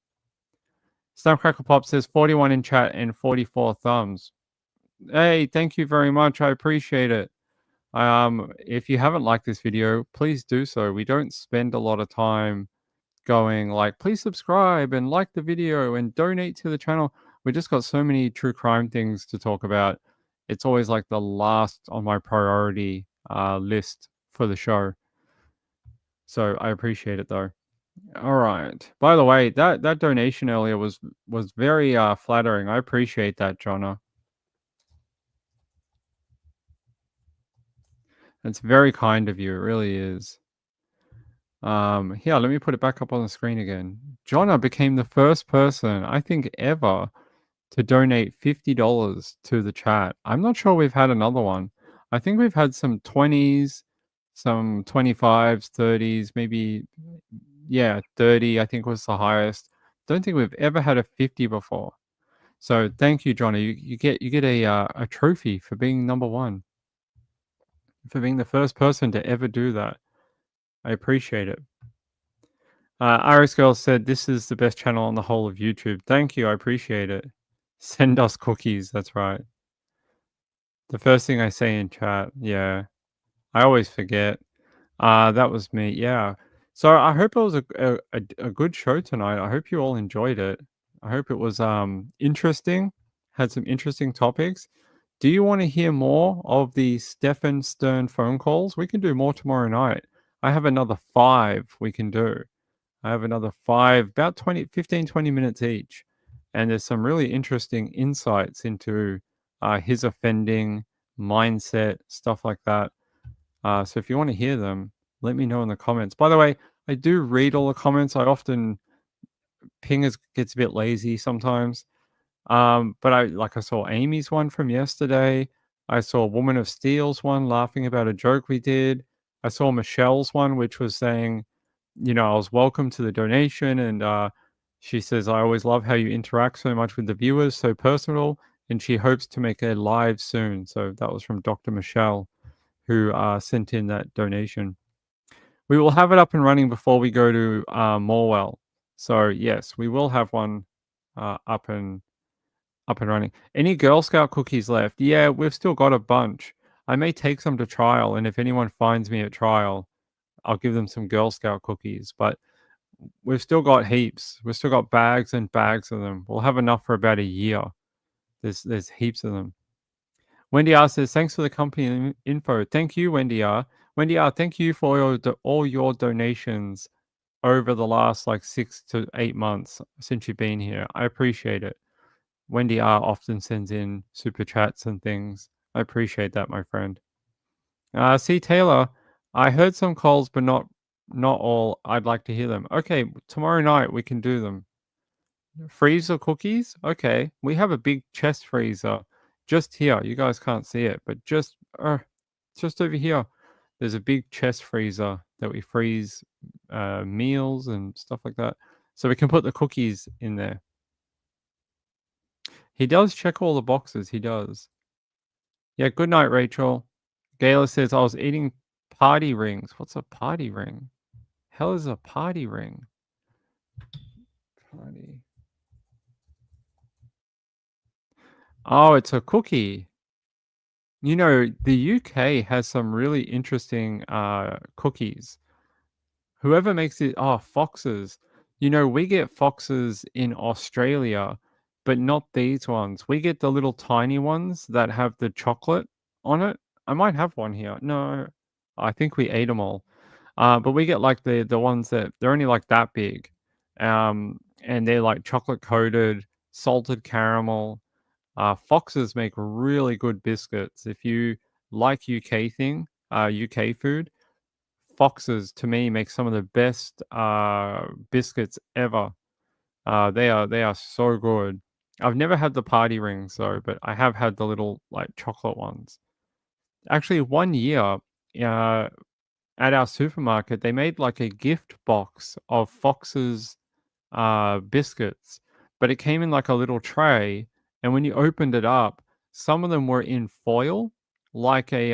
Snapcrackle Pop says 41 in chat and 44 thumbs. Hey, thank you very much. I appreciate it. If you haven't liked this video, please do so. We don't spend a lot of time going like, please subscribe and like the video and donate to the channel. We just got so many true crime things to talk about. It's always like the last on my priority list for the show. So I appreciate it though. All right. By the way, that donation earlier was very flattering. I appreciate that, Jonna. It's very kind of you. It really is. Here, let me put it back up on the screen again. Jonna became the first person, I think, ever to donate $50 to the chat. I'm not sure we've had another one. I think we've had some 20s, some 25s, 30s, maybe, yeah, 30, I think was the highest. Don't think we've ever had a 50 before. So thank you, Johnny. You get a trophy for being number one, for being the first person to ever do that. I appreciate it. Iris Girl said, this is the best channel on the whole of YouTube. Thank you. I appreciate it. Send us cookies. That's right. The first thing I say in chat. Yeah. I always forget. That was me. Yeah. So I hope it was a good show tonight. I hope you all enjoyed it. I hope it was interesting. Had some interesting topics. Do you want to hear more of the Stefan Stern phone calls? We can do more tomorrow night. I have another 5 we can do. I have another 5, about 15, 20 minutes each. And there's some really interesting insights into his offending mindset, stuff like that. So if you want to hear them, let me know in the comments. By the way, I do read all the comments. I often, Pingers gets a bit lazy sometimes. But I saw Amy's one from yesterday. I saw Woman of Steel's one laughing about a joke we did. I saw Michelle's one, which was saying, I was welcome to the donation. And she says, I always love how you interact so much with the viewers, so personal. And she hopes to make a live soon. So that was from Dr. Michelle, who sent in that donation. We will have it up and running before we go to Morwell. So yes, we will have one up and running. Any Girl Scout cookies left? Yeah, we've still got a bunch. I may take some to trial, and if anyone finds me at trial, I'll give them some Girl Scout cookies. But we've still got heaps. We've still got bags and bags of them. We'll have enough for about a year. There's heaps of them. Wendy R says, thanks for the company info. Thank you, Wendy R. Wendy R, thank you for all your donations over the last 6 to 8 months since you've been here. I appreciate it. Wendy R often sends in super chats and things. I appreciate that, my friend. C. Taylor, I heard some calls, but not all. I'd like to hear them. Okay, tomorrow night we can do them. Freezer cookies? Okay, we have a big chest freezer just here. You guys can't see it, but just over here, there's a big chest freezer that we freeze meals and stuff like that. So we can put the cookies in there. He does check all the boxes. He does. Yeah, good night, Rachel. Gayla says, I was eating party rings. What's a party ring? Hell is a party ring? Party. Oh, it's a cookie. The UK has some really interesting cookies. Whoever makes it, foxes. We get foxes in Australia, but not these ones. We get the little tiny ones that have the chocolate on it. I might have one here. No, I think we ate them all. But we get the ones that they're only that big. And they're chocolate coated, salted caramel. Foxes make really good biscuits. If you like UK food, Foxes to me make some of the best biscuits ever. They are so good. I've never had the party rings though, but I have had the little chocolate ones. Actually, one year at our supermarket, they made a gift box of Fox's biscuits, but it came in a little tray, and when you opened it up, some of them were in foil, like a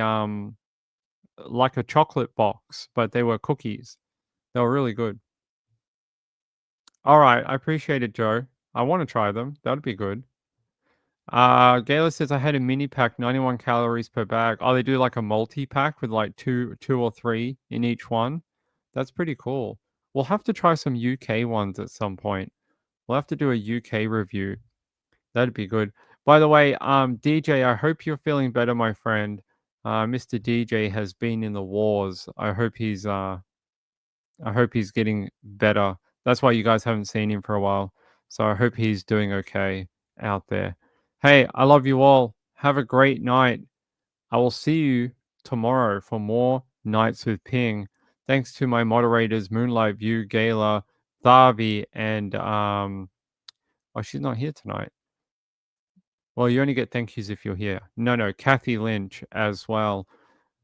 chocolate box, but they were cookies. They were really good. All right, I appreciate it, Joe. I want to try them. That'd be good. Gayla says I had a mini pack, 91 calories per bag. Oh, they do a multi pack with two or three in each one. That's pretty cool. We'll have to try some UK ones at some point. We'll have to do a UK review. That'd be good. By the way, DJ, I hope you're feeling better, my friend. Mr. DJ has been in the wars. I hope he's getting better. That's why you guys haven't seen him for a while. So I hope he's doing okay out there. Hey, I love you all. Have a great night. I will see you tomorrow for more Nights with Ping. Thanks to my moderators, Moonlight View, Gala, Thavi, and oh, she's not here tonight. Well, you only get thank yous if you're here. No, Kathy Lynch as well.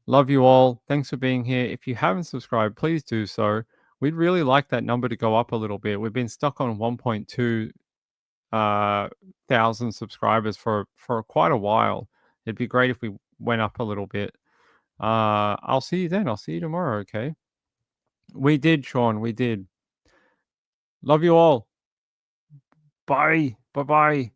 Love you all. Thanks for being here. If you haven't subscribed, please do so. We'd really like that number to go up a little bit. We've been stuck on 1.2 thousand subscribers for quite a while. It'd be great if we went up a little bit. I'll see you then. I'll see you tomorrow, okay? We did, Sean. We did. Love you all. Bye. Bye-bye.